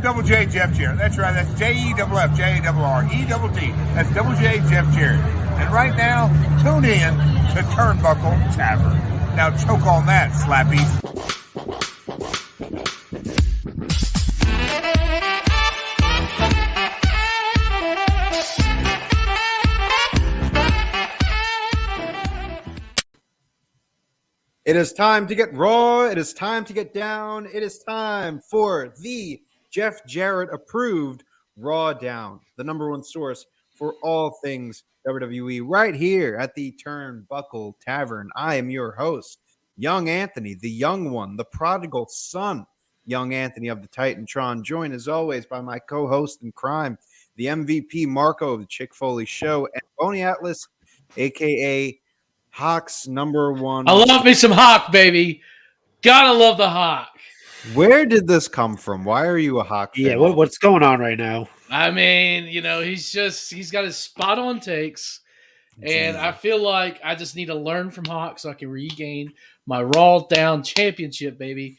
Double J Jeff Jarrett. That's right. That's Jeff Jarrett. That's Double J Jeff Jarrett. And right now, tune in to Turnbuckle Tavern. Now choke on that, slappies. It is time to get raw. It is time to get down. It is time for the Jeff Jarrett approved RAWDOWN, the number one source for all things WWE, right here at the Turnbuckle Tavern. I am your host, Young Anthony, the young one, the prodigal son, Young Anthony of the Titantron, joined as always by my co-host in crime, the MVP Marco of the Chick Foley Show, and Boney Atlas, aka Hawk's number one. I love me some Hawk, baby. Gotta love the Hawk. Where did this come from? Why are you a Hawk fan? Yeah, what's going on right now? I mean, he's got his spot on takes, and I feel like I just need to learn from Hawk so I can regain my RAWDOWN championship, baby.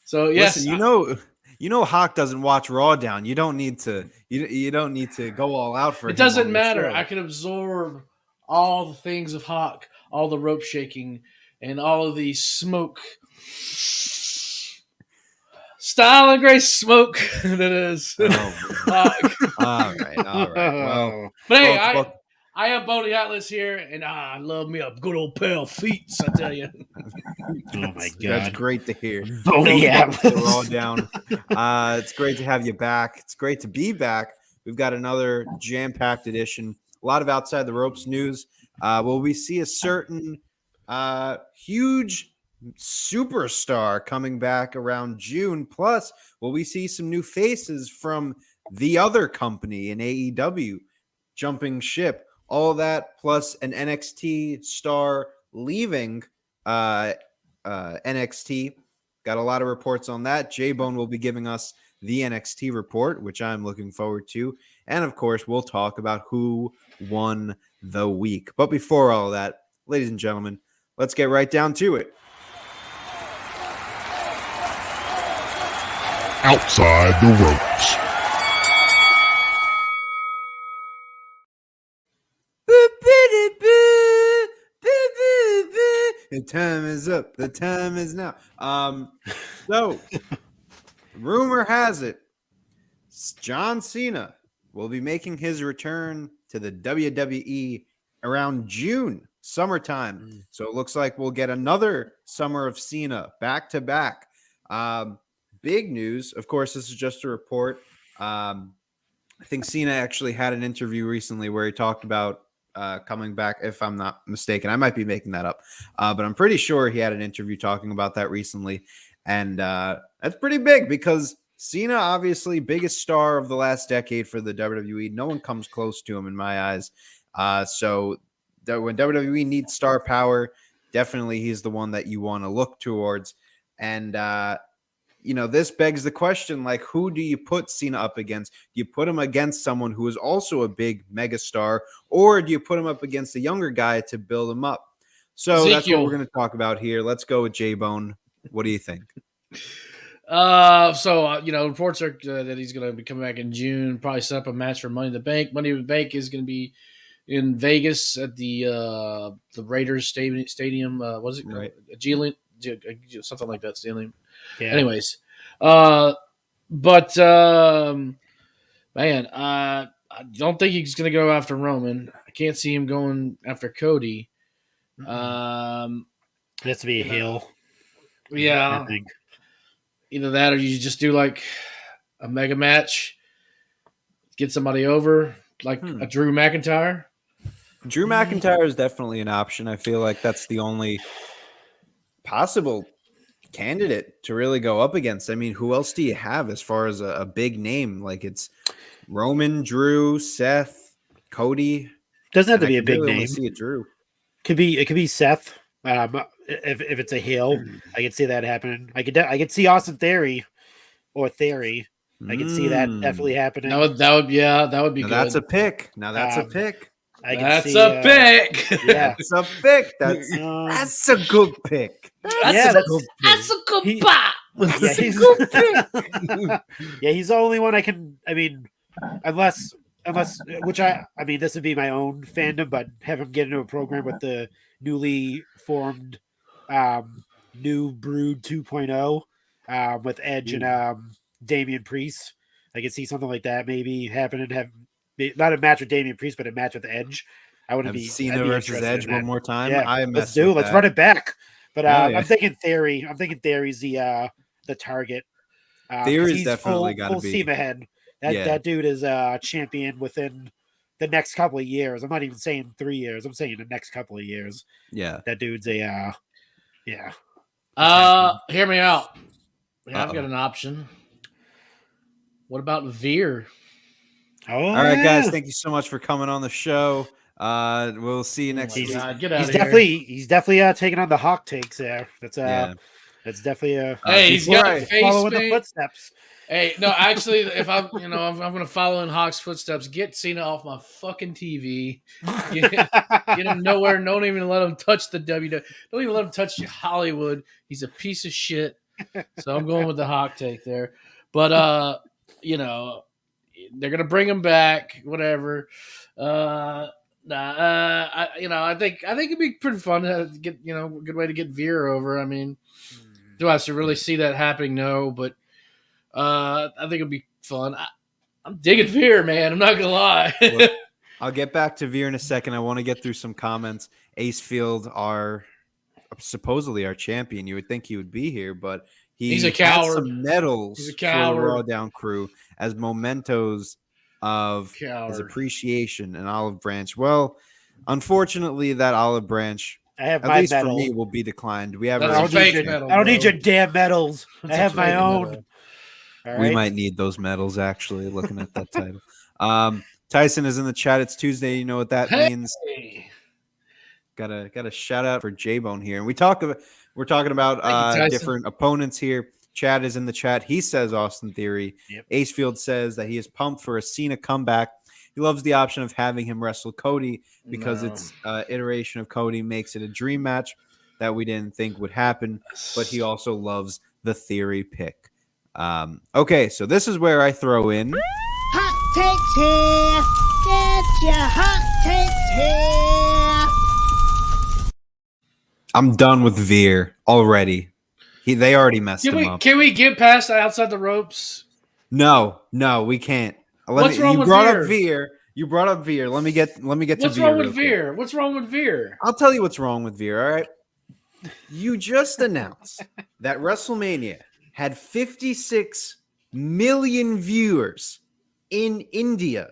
So yes, listen, you know, Hawk doesn't watch RAWDOWN. You don't need to. You don't need to go all out for it. It doesn't matter. I can absorb all the things of Hawk, all the rope shaking, and all of the smoke. Style and grace smoke that is. All right. Well, but hey, I have Boney Atlas here, and I love me a good old pair of feet, I tell you. Oh my god, that's great to hear. Boney Atlas, RAWDOWN. It's great to have you back. It's great to be back. We've got another jam-packed edition. A lot of outside the ropes news. Will we see a certain huge superstar coming back around June? Plus, will we see some new faces from the other company in AEW jumping ship? All that plus an NXT star leaving NXT. Got a lot of reports on that. J-Bone will be giving us the NXT report, which I'm looking forward to. And of course, we'll talk about who won the week. But before all that, ladies and gentlemen, let's get right down to it. Outside the ropes. The time is up. The time is now. So, rumor has it, John Cena will be making his return to the WWE around June, summertime. So it looks like we'll get another summer of Cena back to back. Big news. Of course, this is just a report. I think Cena actually had an interview recently where he talked about coming back, if I'm not mistaken. I might be making that up. But I'm pretty sure he had an interview talking about that recently. And that's pretty big because Cena, obviously, biggest star of the last decade for the WWE. No one comes close to him in my eyes. So when WWE needs star power, definitely he's the one that you want to look towards. And this begs the question, like, who do you put Cena up against? Do you put him against someone who is also a big megastar, or do you put him up against a younger guy to build him up? So Ezekiel. That's what we're going to talk about here. Let's go with J-Bone. What do you think? Reports are that he's going to be coming back in June, probably set up a match for Money in the Bank. Money in the Bank is going to be in Vegas at the Raiders Stadium. What is it called? Right. Something like that stadium. Yeah. Anyways, man, I don't think he's going to go after Roman. I can't see him going after Cody. It has to be a heel. Yeah. I think. Either that or you just do like a mega match, get somebody over, like a Drew McIntyre. Drew McIntyre is definitely an option. I feel like that's the only possible candidate to really go up against. I mean, who else do you have as far as a big name? Like, it's Roman, Drew, Seth, Cody. Doesn't have to be a big really name. only see it Drew. It could be Seth. If it's a heel, I could see that happening. I could see Austin Theory or Theory. I can see that definitely happening. That would be Now good. that's a pick. Now that's a Um, pick. I can That's see, a pick. Yeah. That's a pick. That's a good pick. Yeah, That's a good He- pop. Yeah, he's yeah, he's the only one I can. I mean, unless which I mean, this would be my own fandom, but have him get into a program with the newly formed New Brood 2.0 with Edge and Damian Priest. I could see something like that maybe happening. Have not a match with Damian Priest, but a match with Edge. I wouldn't Have be Cena I'd be versus interested Edge in one that. more time. Yeah, let's do. Let's run it back. But Hell yeah. I'm thinking Theory. I'm thinking Theory's the target. 'Cause Theory's he's definitely gotta full be. steam ahead. Yeah. That dude is champion within the next couple of years. I'm not even saying 3 years. I'm saying the next couple of years. Yeah. That dude's a Hear me out. Yeah, I've got an option. What about Veer? Oh, All right, guys. Thank you so much for coming on the show. We'll see you next week. God, get out He's of here. he's definitely taking on the hawk takes there. That's that's definitely a Hey, he's before got I face follow in the paint. footsteps. Hey, no, actually, if I'm going to follow in Hawk's footsteps, get Cena off my fucking TV. Get him nowhere. Don't even let him touch the WWE. Don't even let him touch Hollywood. He's a piece of shit. So I'm going with the Hawk take there. But they're gonna bring him back. Whatever. I think it'd be pretty fun to get a good way to get Veer over. I mean, do I really see that happening? No, but. I think it'll be fun. I'm digging Veer, man. I'm not gonna lie. Well, I'll get back to Veer in a second. I want to get through some comments. Acefield, supposedly our champion. You would think he would be here, but He's a has coward. some medals He's a for coward. the RAWDOWN crew as mementos of his Coward. appreciation and olive branch. Well, unfortunately, that olive branch, I have at my least medal. for me, will be declined. We have That's our a own fake champion. medal. I don't need bro. your damn medals. That's I a have my fake own. medal. All We right. might need those medals, actually, looking at that title. Tyson is in the chat. It's Tuesday. You know what that means. Hey. Got a shout out for J-Bone here. And we're talking about Thank you, Tyson. different opponents here. Chad is in the chat. He says Austin Theory. Yep. Acefield says that he is pumped for a Cena comeback. He loves the option of having him wrestle Cody because its iteration of Cody makes it a dream match that we didn't think would happen. But he also loves the Theory pick. Okay, so this is where I throw in. Hot takes here. Get your hot takes here. I'm done with Veer already. They already messed him up. Can we get past outside the ropes? No, we can't. What's wrong with Veer? You brought up Veer. Let me get to What's Veer. wrong with real quick. Veer? What's wrong with Veer? I'll tell you what's wrong with Veer. All right. You just announced that WrestleMania had 56 million viewers in India.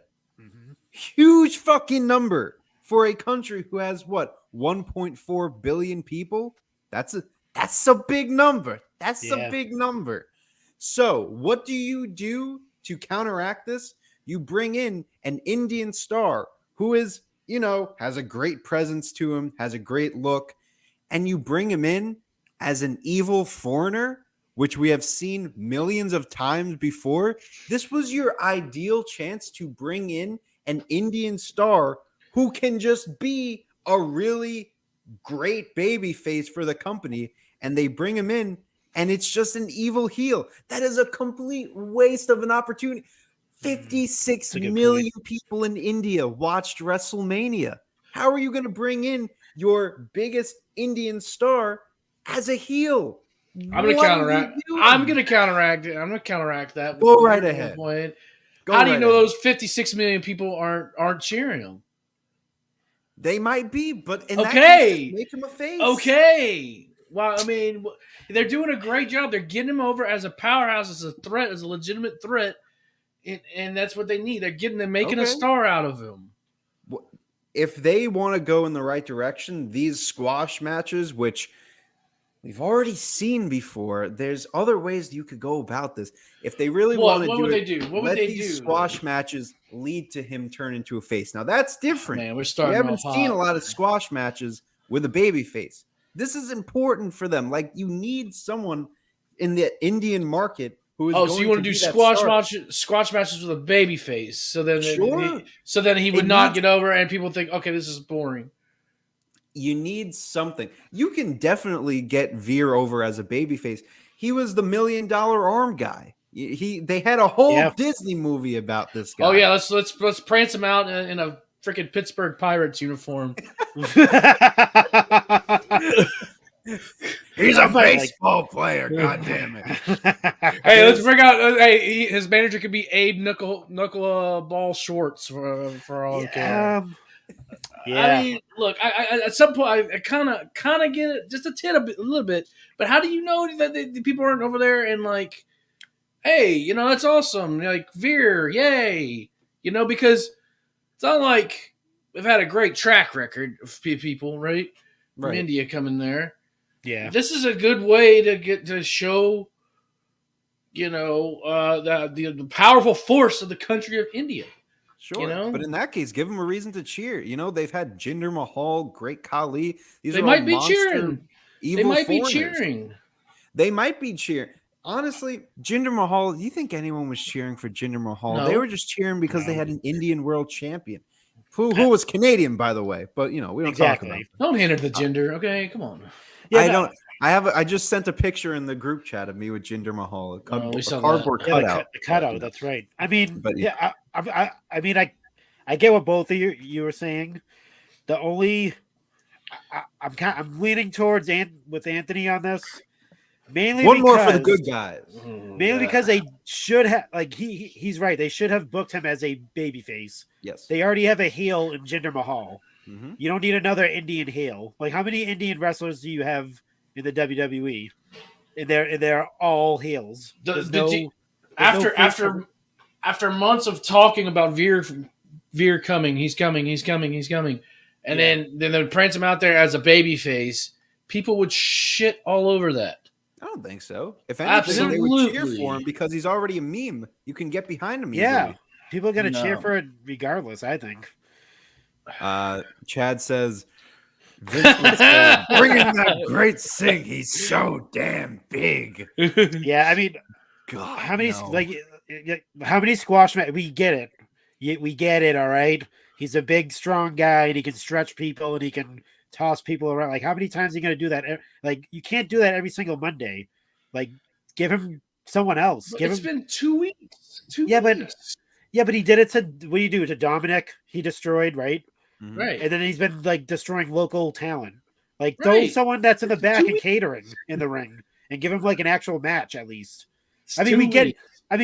Huge fucking number for a country who has what 1.4 billion people. That's a big number. That's a big number. So what do you do to counteract this? You bring in an Indian star who is, has a great presence to him, has a great look, and you bring him in as an evil foreigner, which we have seen millions of times before. This was your ideal chance to bring in an Indian star who can just be a really great baby face for the company, and they bring him in and it's just an evil heel. That is a complete waste of an opportunity. 56 million people in India watched WrestleMania. How are you going to bring in your biggest Indian star as a heel? I'm going to counteract. I'm going to counteract it. I'm going to counteract that. Go right ahead. How do you know those 56 million people aren't cheering him? They might be, but in that case, make him a face. Okay. Well, I mean, they're doing a great job. They're getting him over as a powerhouse, as a threat, as a legitimate threat, and that's what they need. They're making a star out of him. If they want to go in the right direction, these squash matches, which we've already seen before, there's other ways you could go about this. If they really want to let these squash matches lead to him turn into a face. Now that's different. Man, we're starting. We haven't seen a lot of squash matches with a baby face. This is important for them. Like, you need someone in the Indian market who who is Oh, going so you want to be do that squash matches with a baby face? So then, Sure. so then he would It not needs- get over, and people think, okay, this is boring. You need something. You can definitely get Veer over as a babyface. He was the $1 million arm guy. They had a whole Disney movie about this guy. Oh yeah, let's prance him out in a freaking Pittsburgh Pirates uniform. He's a baseball player. God damn it! Hey, let's bring out. Hey, his manager could be Abe Knuckleball Shorts for all I care. I mean, look, I at some point I kind of get it, just a little bit. But how do you know that the people aren't over there and like, hey, that's awesome, like Veer, yay, because it's not like we've had a great track record of people, right? From India coming there. Yeah, this is a good way to get to show, the powerful force of the country of India. Sure, but in that case, give them a reason to cheer. They've had Jinder Mahal, Great Khali. They might be cheering. They might be cheering. They might be cheering. Honestly, Jinder Mahal. Do you think anyone was cheering for Jinder Mahal? No. They were just cheering because they had an Indian world champion, who was Canadian, by the way. But we don't talk about it. Don't hinder the gender. Okay, come on. Yeah, I just sent a picture in the group chat of me with Jinder Mahal, a cardboard cutout. The cutout. That's right. I mean, I mean, I get what both of you were saying. The only I'm leaning towards with Anthony on this. Mainly one more for the good guys. Mainly because they should have, like, he's right. They should have booked him as a babyface. Yes, they already have a heel in Jinder Mahal. Mm-hmm. You don't need another Indian heel. Like, how many Indian wrestlers do you have in the WWE? And they're all heels. After months of talking about Veer coming, he's coming, and then they prance him out there as a babyface, people would shit all over that. I don't think so. If anything, they would cheer for him because he's already a meme. You can get behind him easily. Yeah, people are going to cheer for it regardless, I think. Chad says, Vince would say, bring in that great Singh. He's so damn big. Yeah, I mean, God, how many squash matches? We get it. We get it, all right? He's a big, strong guy, and he can stretch people, and he can toss people around. Like, how many times are you going to do that? Like, you can't do that every single Monday. Like, give him someone else. It's been 2 weeks. 2 weeks. But he did it to, what do you do? To Dominic, he destroyed, right? Mm-hmm. Right. And then he's been, like, destroying local talent. Like, throw someone that's in the back and catering in the ring and give him, like, an actual match at least. I mean,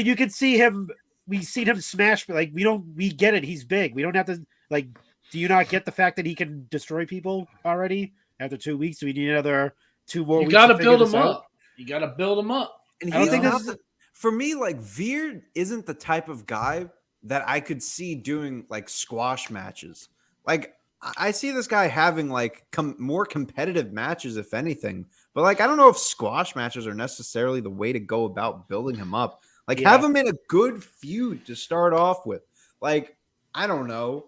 you can see him. We've seen him smash, but, like, we get it. He's big. We don't have to, like, do you not get the fact that he can destroy people already after 2 weeks? Do we need another 2 more weeks? You got to build him up. You got to build him up. And I don't think for me, like, Veer isn't the type of guy that I could see doing, like, squash matches. Like, I see this guy having, like, more competitive matches, if anything. But, like, I don't know if squash matches are necessarily the way to go about building him up. Like, have him in a good feud to start off with. Like, I don't know.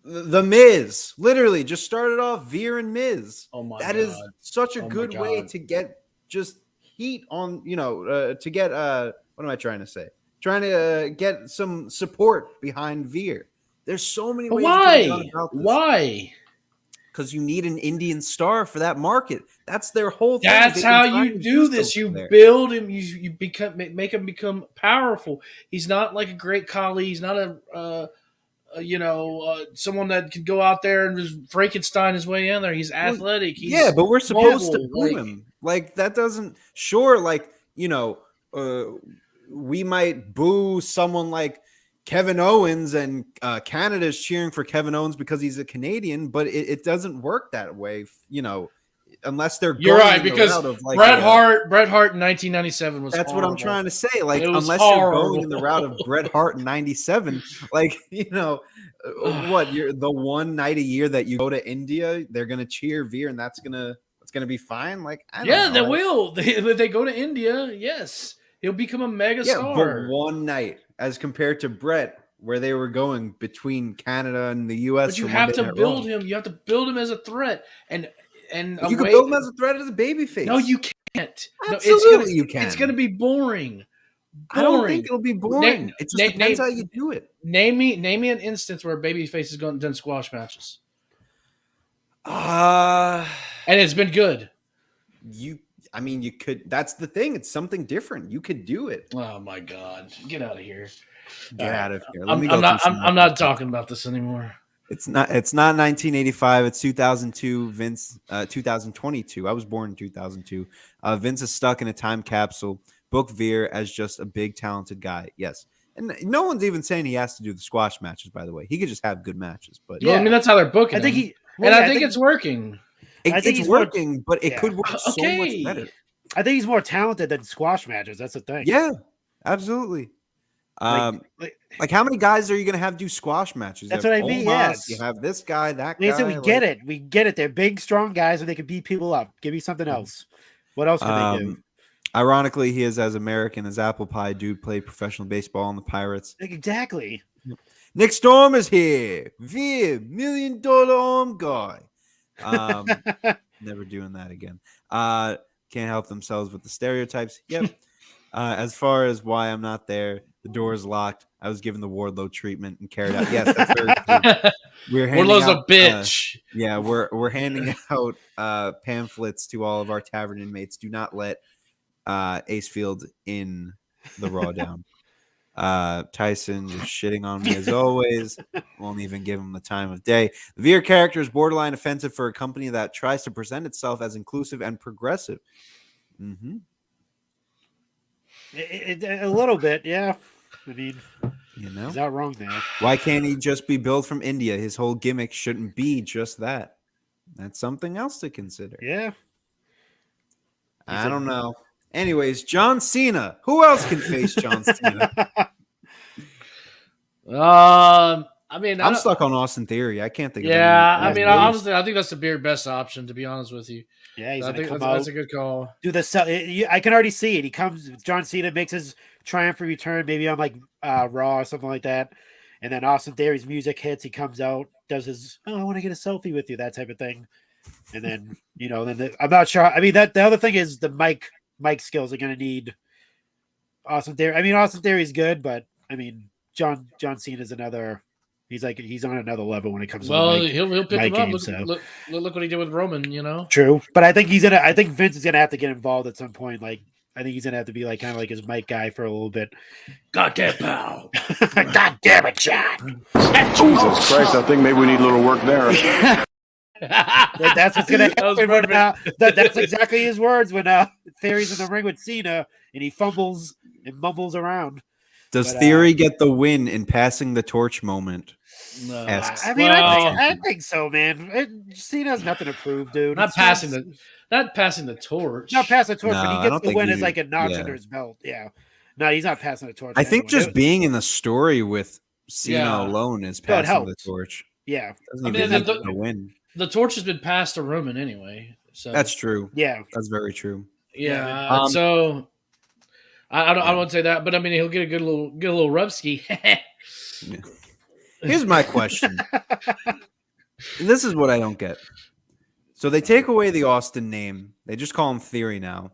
The Miz, literally, just started off Veer and Miz. Oh my God. Is such a good way to get just heat on, to get, what am I trying to say? Trying to get some support behind Veer. There's so many ways. Why? Because you need an Indian star for that market. That's their whole thing. That's how you do this. You build him. You make him become powerful. He's not like a Great Khali. He's not someone that could go out there and just Frankenstein his way in there. He's athletic. He's but we're supposed to boo him. Like, that doesn't. Sure, like, we might boo someone like Kevin Owens, and Canada's cheering for Kevin Owens because he's a Canadian, but it doesn't work that way, unless they're You're right, because Bret Hart in 1997 was that's horrible. what I'm trying to say. Like, unless you're going in the route of Bret Hart in 97, like, what, you're the one night a year that you go to India, they're gonna cheer Veer, and that's gonna be fine. Like, I don't know. They will. If they go to India, yes, he'll become a mega star. But one night, as compared to Bret, where they were going between Canada and the U.S. But you have to build him. You have to build him as a threat, and you can build him as a threat as a babyface. No, you can't. Absolutely, you can. It's going to be boring. I don't think it'll be boring. It just depends how you do it. Name me an instance where a babyface has done squash matches. And it's been good. You could. That's the thing. It's something different. You could do it. Oh my God! Get out of here! Get out of here. I'm not talking about this anymore. It's not 1985. It's 2002. Vince, 2022. I was born in 2002. Vince is stuck in a time capsule. Book Veer as just a big talented guy. Yes. And no one's even saying he has to do the squash matches, by the way. He could just have good matches. But yeah, I mean, that's how they're booking. I think it's working. It's working, but it could work so much better. I think he's more talented than squash matches. That's the thing. Yeah, absolutely. Like how many guys are you going to have do squash matches? That's what I mean. Yes. You have this guy, that guy. We get it. We get it. They're big, strong guys, and they can beat people up. Give me something else. What else can they do? Ironically, he is as American as Apple Pie. Dude played professional baseball on the Pirates. Exactly. Nick Storm is here. Veer, $1 million arm guy. Never doing that again. Can't help themselves with the stereotypes. Yep. As far as why I'm not there, the door is locked. I was given the Wardlow treatment and carried out. Yes, that's very true. Wardlow's a bitch. We're handing out pamphlets to all of our tavern inmates. Do not let Acefield in the RAWDOWN. Tyson just shitting on me as always. Won't even give him the time of day. The Veer character is borderline offensive for a company that tries to present itself as inclusive and progressive. Mm-hmm. A little bit, yeah. I mean, he's not wrong there. Why can't he just be billed from India? His whole gimmick shouldn't be just that. That's something else to consider. Yeah. I don't know. Anyways, John Cena. Who else can face John Cena? I mean, I'm stuck on Austin Theory. I can't think of anyone. Honestly, I think that's the best option, to be honest with you. Yeah, he's I think that's a good call. Do the I can already see it. He comes. John Cena makes his triumphant return, maybe on like Raw or something like that, and then Austin Theory's music hits. He comes out, does his I want to get a selfie with you, that type of thing, and then I'm not sure. I mean, the other thing is the mic skills are going to need Austin Theory. I mean, Austin Theory is good, but I mean, John Cena is another. He's on another level when it comes. Well, to he'll pick him up. Look what he did with Roman. True, but I think I think Vince is gonna have to get involved at some point. Like, I think he's gonna have to be like kind of like his mic guy for a little bit. Goddamn pal! God damn it, John! Jesus Christ! I think maybe we need a little work there. That's what's gonna happen. That's exactly his words when Theory's in the ring with Cena and he fumbles and mumbles around. Does Theory get the win in passing the torch moment? No. I think so, man. Cena has nothing to prove, dude. Not passing the torch. Not passing the torch, but he gets the win as like a notch under his belt. Yeah. No, he's not passing the torch. I think just being in the story with Cena alone is passing the torch. Yeah. The win. The torch has been passed to Roman anyway. So that's true. Yeah. That's very true. Yeah. So I don't want to say that, but I mean he'll get a little rubski. Here's my question. This is what I don't get. So they take away the Austin name. They just call him Theory now.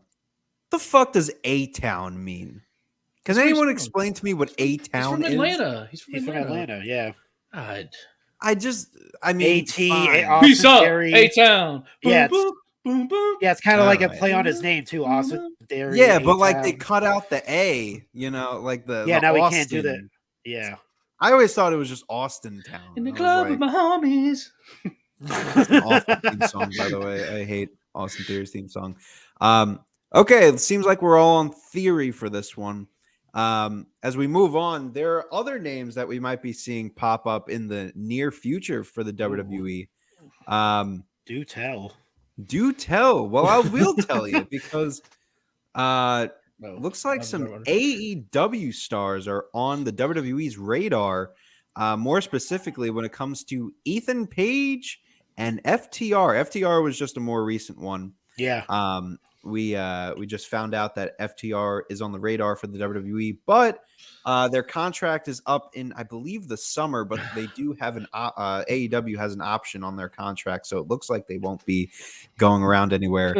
The fuck does A-Town mean? Can anyone explain to me what A-Town is? He's from Atlanta. He's from Atlanta, yeah. God. I mean, Peace up, A-Town. Yeah, boom, boom, boom. Yeah, it's kind of like a play on his name too, Austin Theory. Yeah, but like they cut out the A, like the now we can't do that. Yeah, I always thought it was just Austin Town. In the club with my homies. That's an awful theme song, by the way. I hate Austin Theory's theme song. Okay, it seems like we're all on Theory for this one. As we move on, there are other names that we might be seeing pop up in the near future for the WWE. Do tell. Well, I will tell you because looks like some AEW stars are on the WWE's radar. More specifically, when it comes to Ethan Page and FTR. FTR was just a more recent one. Yeah. we just found out that FTR is on the radar for the WWE, but their contract is up in, I believe, the summer. But they do have an AEW has an option on their contract, so it looks like they won't be going around anywhere.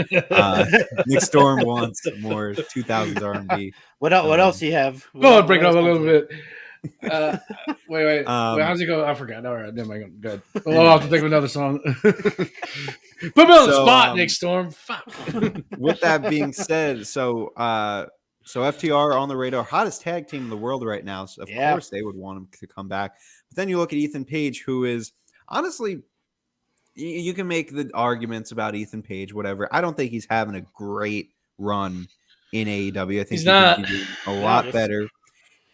Nick Storm wants more 2000s R&B. What else do you have? Go on, What break it up else a little comes in? bit. Wait. How's it go? I forgot. All right, never mind. Good. Well, I'll have to think of another song. Put me on the spot, Nick Storm. Fuck. With that being said, so FTR on the radar, hottest tag team in the world right now. So of course they would want him to come back. But then you look at Ethan Page, who is honestly, you can make the arguments about Ethan Page, whatever. I don't think he's having a great run in AEW. I think he's not. Could be doing a lot better.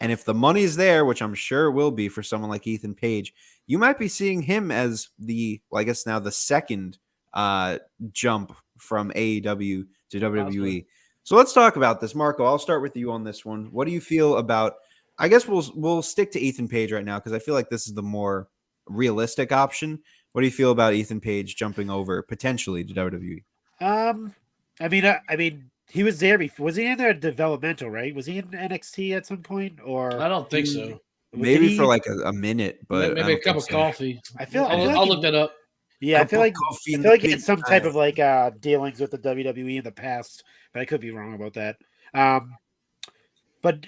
And if the money's there, which I'm sure it will be for someone like Ethan Page, you might be seeing him as I guess now the second jump from AEW to WWE. So let's talk about this. Marco, I'll start with you on this one. What do you feel about, I guess we'll stick to Ethan Page right now because I feel like this is the more realistic option. What do you feel about Ethan Page jumping over potentially to WWE? I mean, he was there before. Was he in there developmental, right? Was he in NXT at some point? Or I don't think so. Maybe for like a minute, but maybe a cup of coffee. I'll look that up. Yeah, I feel like it's some type of like dealings with the WWE in the past, but I could be wrong about that. But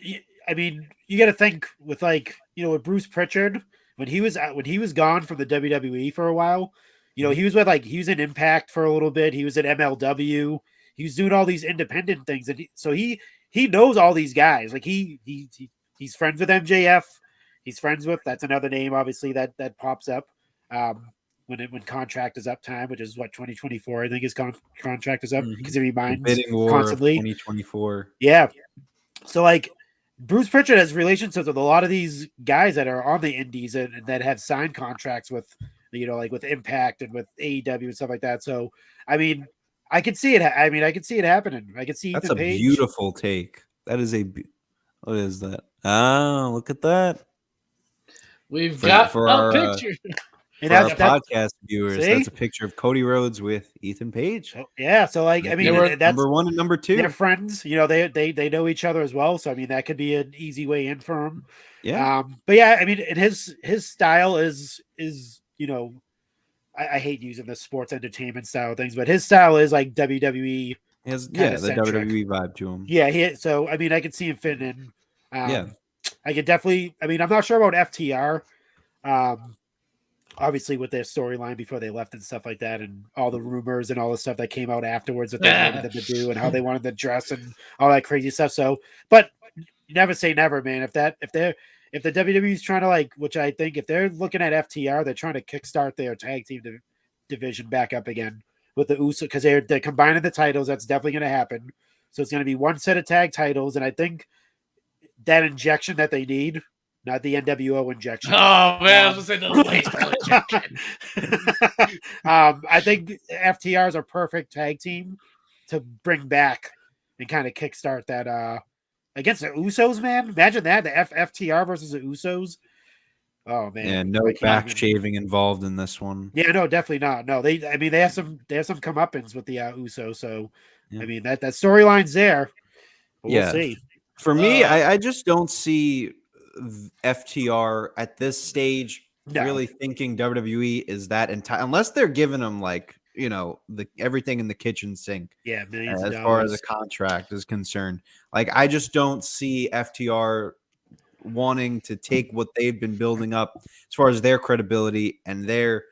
I mean, you got to think with with Bruce Pritchard when he was gone from the WWE for a while. He was he was in Impact for a little bit. He was at MLW. He was doing all these independent things, and so he knows all these guys. Like he's friends with MJF. He's friends with, that's another name obviously that pops up when contract is up time, which is 2024. I think his contract is up because he reminds Bidding War constantly 2024. Yeah, so Bruce Pritchard has relationships with a lot of these guys that are on the indies and that have signed contracts with with Impact and with AEW and stuff like that. So I mean, I could see it. I could see it happening. I could see That's Ethan a Page. Beautiful take. That is what is that? Oh, look at that. We've got for a our picture. For our podcast viewers, that's a picture of Cody Rhodes with Ethan Page. Yeah, so I mean, that's number 1 and number 2. They're friends. They know each other as well. So I mean, that could be an easy way in for him. Yeah. But yeah, I mean, and his style is I hate using the sports entertainment style things, but his style is like WWE. The WWE vibe to him. Yeah, so I mean, I could see him fitting in. I could definitely. I mean, I'm not sure about FTR. Obviously, with their storyline before they left and stuff like that, and all the rumors and all the stuff that came out afterwards that they wanted them to do and how they wanted to dress and all that crazy stuff. So, but never say never, man. If the WWE is trying to which I think if they're looking at FTR, they're trying to kickstart their tag team division back up again with the Uso because they're combining the titles. That's definitely going to happen. So it's going to be one set of tag titles, and I think that injection that they need, not the NWO injection. Oh man, I was going to say the baseball injection. I think FTR is a perfect tag team to bring back and kind of kickstart that against the Usos, man. Imagine that, the FTR versus the Usos. Oh man. Yeah, no back shaving involved in this one. Yeah, no, definitely not. No, they have some comeuppance with the Usos, so I mean that storyline's there. We'll see. For me, I just don't see FTR at this stage really thinking WWE is that entire, unless they're giving them everything in the kitchen sink. Yeah, millions as far as a contract is concerned. I just don't see FTR wanting to take what they've been building up as far as their credibility and their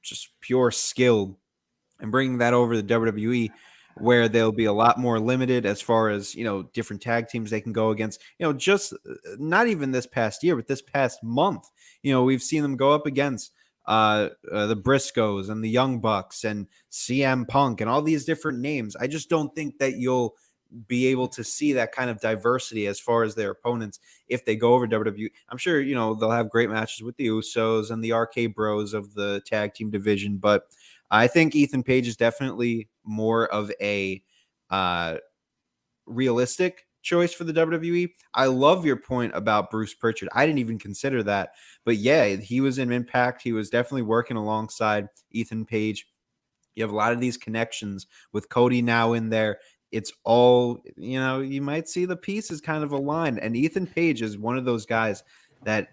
just pure skill and bringing that over to WWE, where they'll be a lot more limited as far as, different tag teams they can go against, just not even this past year, but this past month, we've seen them go up against the Briscoes and the Young Bucks and CM Punk and all these different names. I just don't think that you'll be able to see that kind of diversity as far as their opponents if they go over WWE. I'm sure, they'll have great matches with the Usos and the RKBros of the tag team division, but I think Ethan Page is definitely more of a realistic choice for the WWE. I love your point about Bruce Pritchard. I didn't even consider that. But yeah, he was in Impact. He was definitely working alongside Ethan Page. You have a lot of these connections with Cody now in there. it's all, you might see the pieces kind of aligned. And Ethan Page is one of those guys that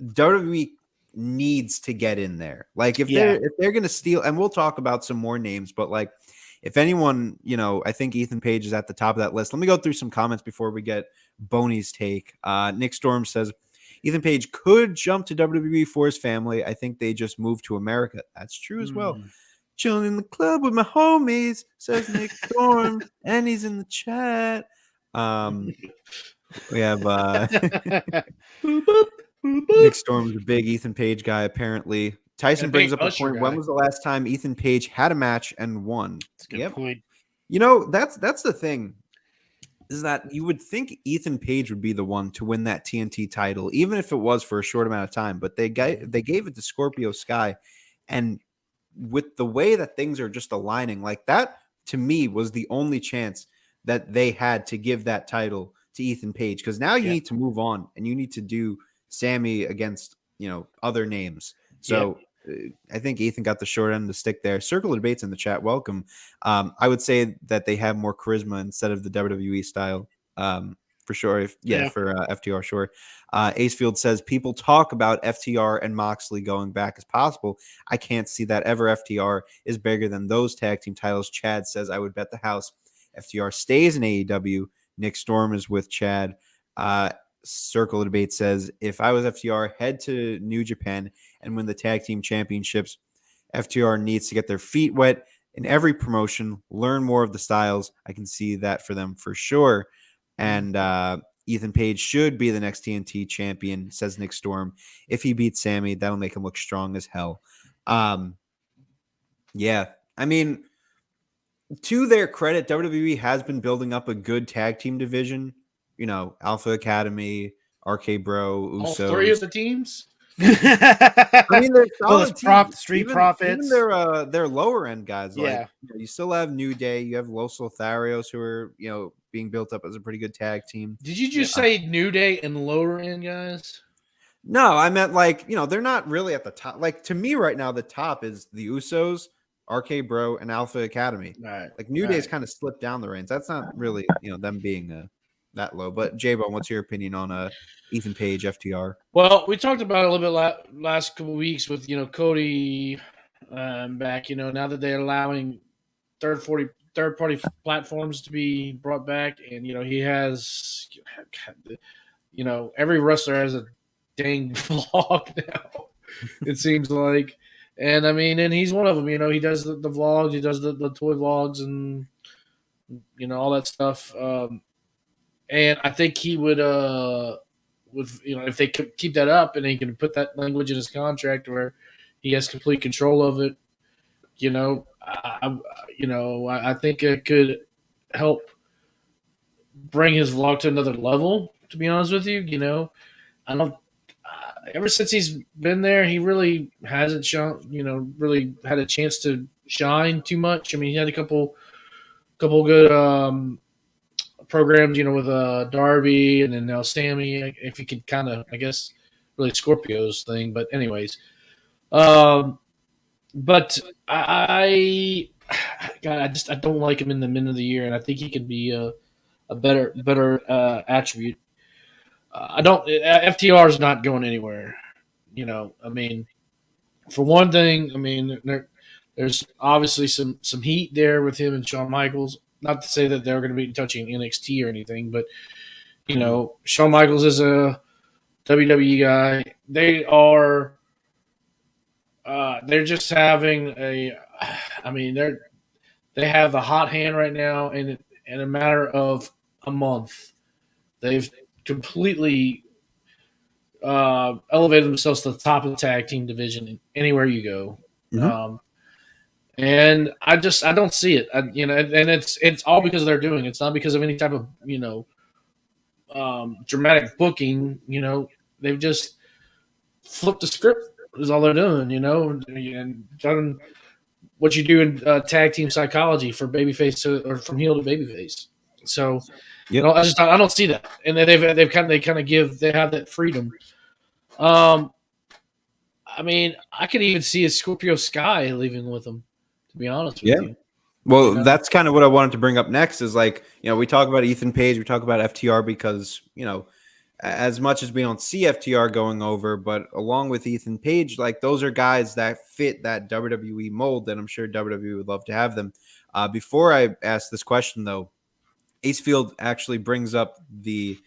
WWE needs to get in there. Like if they're going to steal, and we'll talk about some more names, but like if anyone, I think Ethan Page is at the top of that list. Let me go through some comments before we get Boney's take. Nick Storm says, Ethan Page could jump to WWE for his family. I think they just moved to America. That's true as well. Chilling in the club with my homies, says Nick Storm, and he's in the chat. We have Nick Storm's a big Ethan Page guy, apparently. Tyson brings up a point. When was the last time Ethan Page had a match and won? That's a good point. That's the thing, is that you would think Ethan Page would be the one to win that TNT title, even if it was for a short amount of time. But they gave it to Scorpio Sky, and with the way that things are just aligning, like that to me was the only chance that they had to give that title to Ethan Page, because now you need to move on and you need to do Sammy against other names. So I think Ethan got the short end of the stick there. Circle of Debates in the chat, welcome. I would say that they have more charisma instead of the WWE style, for sure. For FTR, sure. Acefield says people talk about FTR and Moxley going back as possible. I can't see that ever. FTR is bigger than those tag team titles. Chad says I would bet the house FTR stays in AEW. Nick Storm is with Chad. Circle of Debate says, if I was FTR, head to New Japan and win the tag team championships. FTR needs to get their feet wet in every promotion, learn more of the styles. I can see that for them for sure. And Ethan Page should be the next TNT champion, says Nick Storm. If he beats Sammy, that'll make him look strong as hell. Yeah, I mean, to their credit, WWE has been building up a good tag team division. Alpha Academy, RKBro, Usos. All three of the teams? I mean, they're solid teams. Street Profits. Even their lower end guys. Yeah. Like, you still have New Day. You have Los Lotharios, who are, being built up as a pretty good tag team. Did you just say New Day and lower end guys? No, I meant they're not really at the top. Like, to me right now, the top is the Usos, RK-Bro, and Alpha Academy. Right. Like, New Day's kind of slipped down the reins. That's not really, them being that low. But J-Bone, what's your opinion on Ethan Page, FTR? Well, we talked about it a little bit last couple of weeks with Cody back. Now that they're allowing third party platforms to be brought back, and he has, every wrestler has a dang vlog now. It seems like, and I mean, and he's one of them. He does the vlogs, he does the toy vlogs, and all that stuff. And I think he would, if they could keep that up and he can put that language in his contract where he has complete control of it, I think it could help bring his vlog to another level. To be honest with you, I don't. Ever since he's been there, he really hasn't shown, really had a chance to shine too much. I mean, he had a couple good programs, with Darby and then now Sammy. If you could kind of, I guess, really Scorpio's thing. But anyways, but I don't like him in the middle of the year, and I think he could be a better attribute. FTR is not going anywhere. I mean, for one thing, I mean, there's obviously some heat there with him and Shawn Michaels. Not to say that they're going to be touching NXT or anything, but Shawn Michaels is a WWE guy. They are. They're just having they have the hot hand right now, and in a matter of a month, they've completely elevated themselves to the top of the tag team division anywhere you go. Mm-hmm. And I don't see it. And it's all because they're doing it. It's not because of any type of dramatic booking. They've just flipped the script. Is all they're doing. And done what you do in tag team psychology for babyface or from heel to babyface. So, I don't see that. And then they have that freedom. I mean, I could even see a Scorpio Sky leaving with them. To be honest with you, Well, Yeah. that's kind of what I wanted to bring up next is like, we talk about Ethan Page, we talk about FTR because, as much as we don't see FTR going over, but along with Ethan Page, like those are guys that fit that WWE mold, and I'm sure WWE would love to have them. Before I ask this question, though, Acefield actually brings up the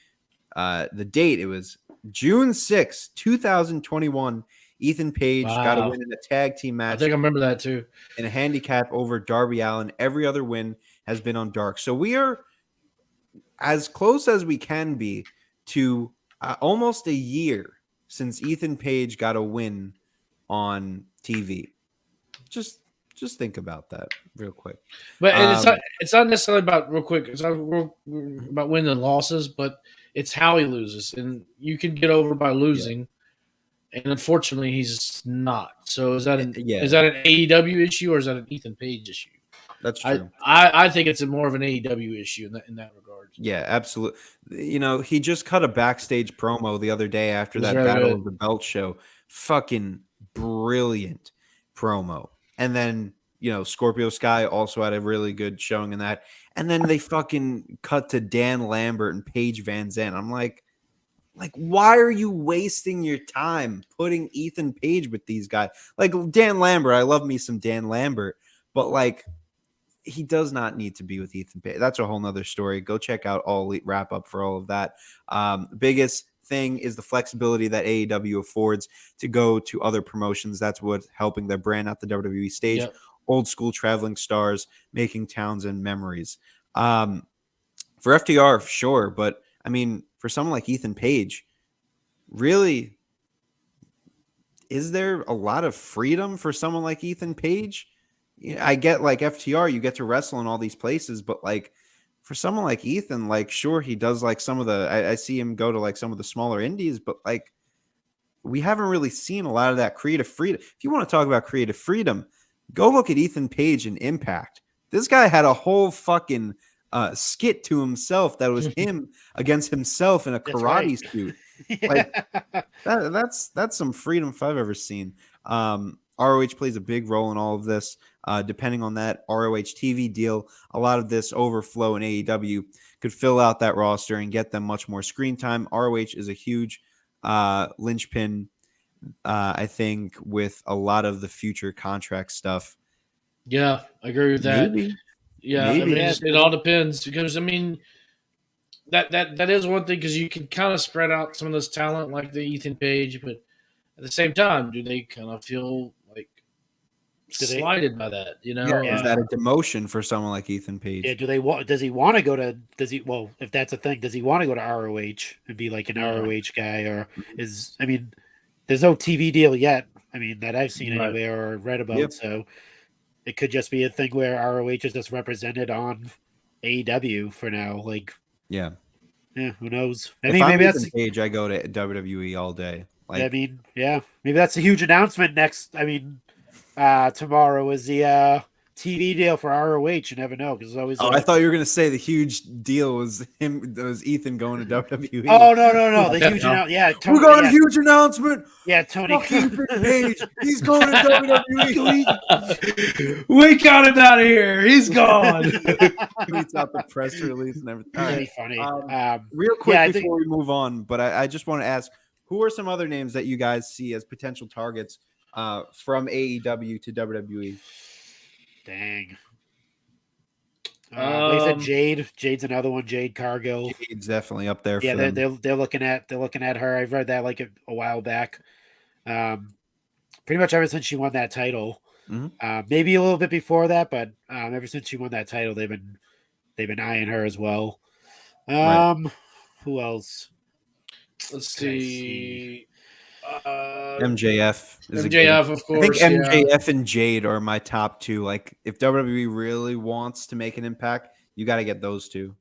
date. It was June 6, 2021. Ethan Page got a Wow. win in a tag team I match think I remember that too. in a handicap over Darby Allin. Every other win has been on Dark. So we are as close as we can be to almost a year since Ethan Page got a win on TV. Just think about that real quick. But and it's not necessarily about real quick. It's not about winning and losses, but it's how he loses, and you can get over by losing. And unfortunately, he's not. So is that an AEW issue or is that an Ethan Page issue? That's true. I think it's more of an AEW issue in that regard. Yeah, absolutely. He just cut a backstage promo the other day after that really Battle good. of the Belt show. Fucking brilliant promo. And then, Scorpio Sky also had a really good showing in that. And then they fucking cut to Dan Lambert and Paige Van Zandt. I'm like, why are you wasting your time putting Ethan Page with these guys? Like Dan Lambert, I love me some Dan Lambert, but like he does not need to be with Ethan Page. That's a whole nother story. Go check out All Elite wrap up for all of that. The biggest thing is the flexibility that AEW affords to go to other promotions. That's what's helping their brand at the WWE stage. Yep. Old school traveling stars making towns and memories. For FTR, sure, but I mean, for someone like Ethan Page, really, is there a lot of freedom for someone like Ethan Page? I get like FTR, you get to wrestle in all these places, but like for someone like Ethan, like sure he does like some of the I see him go to like some of the smaller indies, but like we haven't really seen a lot of that creative freedom. If you want to talk about creative freedom, go look at Ethan Page in Impact. This guy had a whole fucking skit to himself that was him against himself in a karate suit. Like that's some freedom if I've ever seen. ROH plays a big role in all of this. Depending on that ROH TV deal, a lot of this overflow in AEW could fill out that roster and get them much more screen time. ROH is a huge linchpin, I think, with a lot of the future contract stuff. Yeah, I agree with that. Maybe. Yeah, I mean, it all depends because I mean that is one thing because you can kind of spread out some of this talent like the Ethan Page, but at the same time, do they kind of feel like slighted by that? Is that a demotion for someone like Ethan Page? Yeah. Does he want to go to? Well, if that's a thing, does he want to go to ROH and be like an ROH guy, or there's no TV deal yet. I mean, that I've seen anywhere or read about. Yep. So it could just be a thing where ROH is just represented on AEW for now. Like, yeah, who knows? Maybe that's Page. I go to WWE all day. Like, I mean, yeah, maybe that's a huge announcement next. I mean, tomorrow is the TV deal for ROH. You never know because always. I thought you were gonna say the huge deal was Ethan going to WWE. Oh no, the huge announcement. Yeah, we got a huge announcement. Yeah, Tony Page. He's going to WWE. We got him out of here. He's gone. Tweets out the press release and everything. Really funny. Real quick before we move on, but I just want to ask, who are some other names that you guys see as potential targets from AEW to WWE? Dang. Like I said, Jade. Jade's another one. Jade Cargill. Jade's definitely up there. Yeah, they're looking at her. I've read that like a while back. Pretty much ever since she won that title. Mm-hmm. Maybe a little bit before that, but ever since she won that title, they've been eyeing her as well. Who else? Let's see. MJF is MJF, of course. I think MJF and Jade are my top two. Like, if WWE really wants to make an impact, you got to get those two.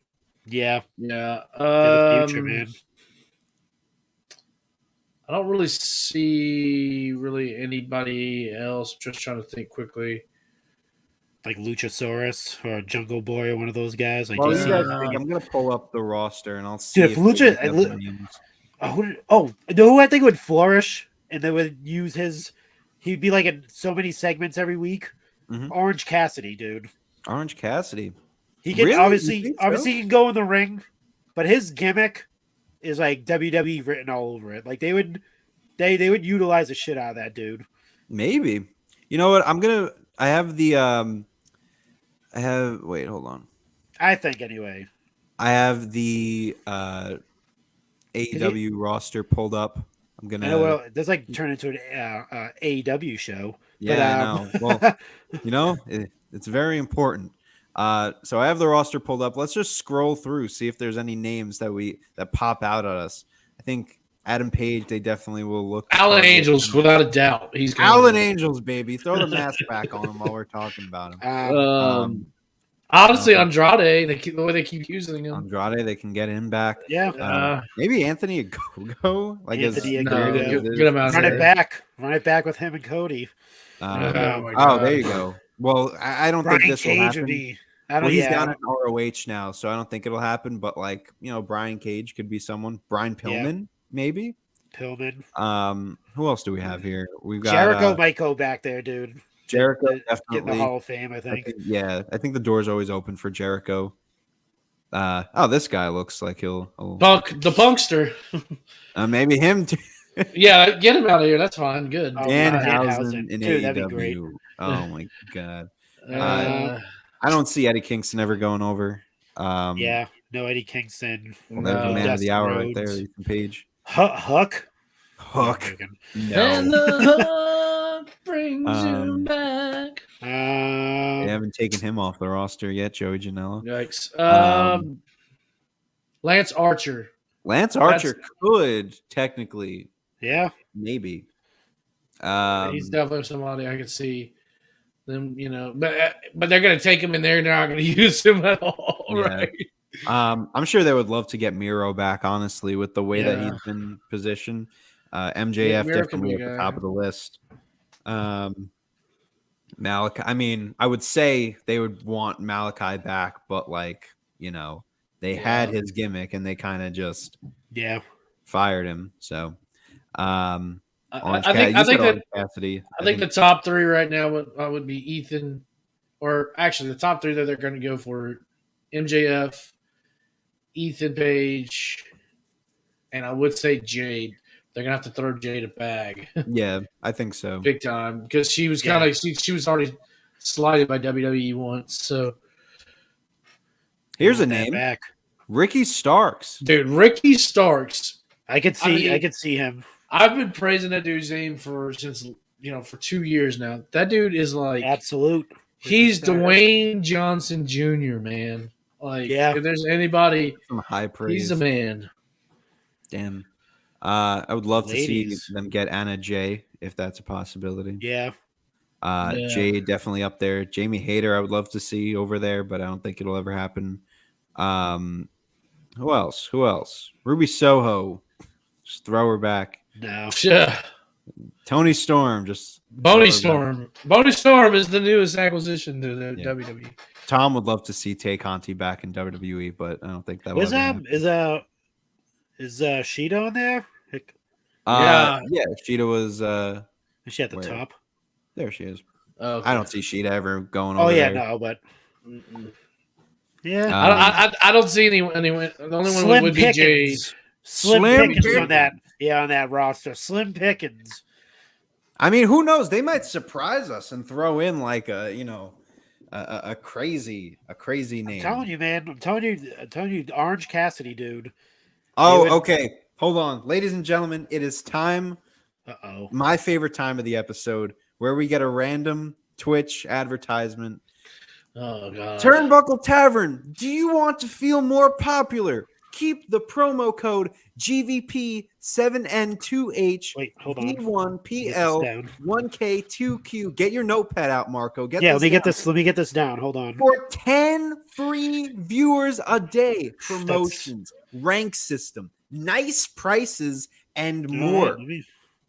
Yeah. The future, man. I don't really see anybody else. Just trying to think quickly. Like Luchasaurus or Jungle Boy or one of those guys. Like, I'm gonna pull up the roster and I'll see. Dude, who I think would flourish and they would use he'd be like in so many segments every week. Mm-hmm. Orange Cassidy, dude. Orange Cassidy. He can Really? You obviously think so? he can go in the ring, but his gimmick is like WWE written all over it. Like they would utilize the shit out of that dude. Maybe. You know what? I have the wait, hold on. I think anyway. I have the AEW roster pulled up. I'm I gonna. know, well, it does like turn into an AEW show. Yeah, but, I know. Well, it's very important. So I have the roster pulled up. Let's just scroll through, see if there's any names that pop out at us. I think Adam Page, they definitely will look. Alan Angels, without a doubt. He's going Alan Angels, baby. Throw the mask back on him while we're talking about him. Honestly, Andrade, the way they keep using him. Andrade, they can get him back. Yeah. Maybe Anthony Ogogo. Like Anthony Ogogo. Get him out Run there. it back with him and Cody. There you go. Well, I don't think this will happen. He's down at ROH now, so I don't think it'll happen. But Brian Cage could be someone. Brian Pillman, maybe. Pillman. Who else do we have here? We've got Jericho might go back there, dude. Jericho Get in definitely. the Hall of Fame, I think. I think the door's always open for Jericho. This guy looks like he'll the Punkster. Maybe him too. Yeah, get him out of here. That's fine. Good. Danhausen in Dude, that'd be great. AEW. Oh my god. I don't see Eddie Kingston ever going over. No Eddie Kingston. Well, there's the man of the hour right there, Rhodes. Ethan Page. Hook. And No. the hook brings you back. They haven't taken him off the roster yet, Joey Janela. Yikes. Lance Archer. Lance Archer could technically. Yeah. Maybe. He's definitely somebody I could see them, but they're going to take him in there and they're not going to use him at all, right? I'm sure they would love to get Miro back, honestly, with the way that he's been positioned. MJF definitely at the top of the list. Malachi, I mean, I would say they would want Malachi back, but they had his gimmick and they kind of just fired him. So I think the top three right now would be Ethan, or actually the top three that they're going to go for: MJF, Ethan Page, and I would say Jade. They're gonna have to throw Jade a bag. Yeah, I think so, big time, because she was kind of she was already slighted by WWE once. So here's a name: Ricky Starks. Dude, Ricky Starks. I could see him. I've been praising that dude's name for 2 years now. That dude is like absolute. He's Dwayne Johnson Jr., man. Like, if there's anybody, some high praise. He's a man. Damn. I would love to see them get Anna Jay if that's a possibility. Jay definitely up there. Jamie Hayter, I would love to see over there, but I don't think it'll ever happen. Who else? Ruby Soho. Just throw her back. No. Yeah. Tony Storm. Boney Storm. Boney Storm is the newest acquisition to the WWE. Tom would love to see Tay Conti back in WWE, but I don't think that was Is Sheeta on there? Yeah, Sheeta was. Is she at the top? There she is. Oh, okay. I don't see Sheeta ever going over there. No, but I don't see anyone. The only one Slim would Pickens. be Jade. Slim Pickens on that. Yeah, on that roster. Slim Pickens. I mean, who knows? They might surprise us and throw in like a crazy name. I'm telling you, man. I'm telling you, Orange Cassidy, dude. Oh, okay. Hold on. Ladies and gentlemen, it is time. Uh-oh. My favorite time of the episode where we get a random Twitch advertisement. Oh, God. Turnbuckle Tavern. Do you want to feel more popular? Keep the promo code GVP7N2H. Wait, hold on. V1PL1K2Q. Get your notepad out, Marco. Let me get this down. Hold on. For 10 free viewers a day, promotions, rank system, nice prices, and more.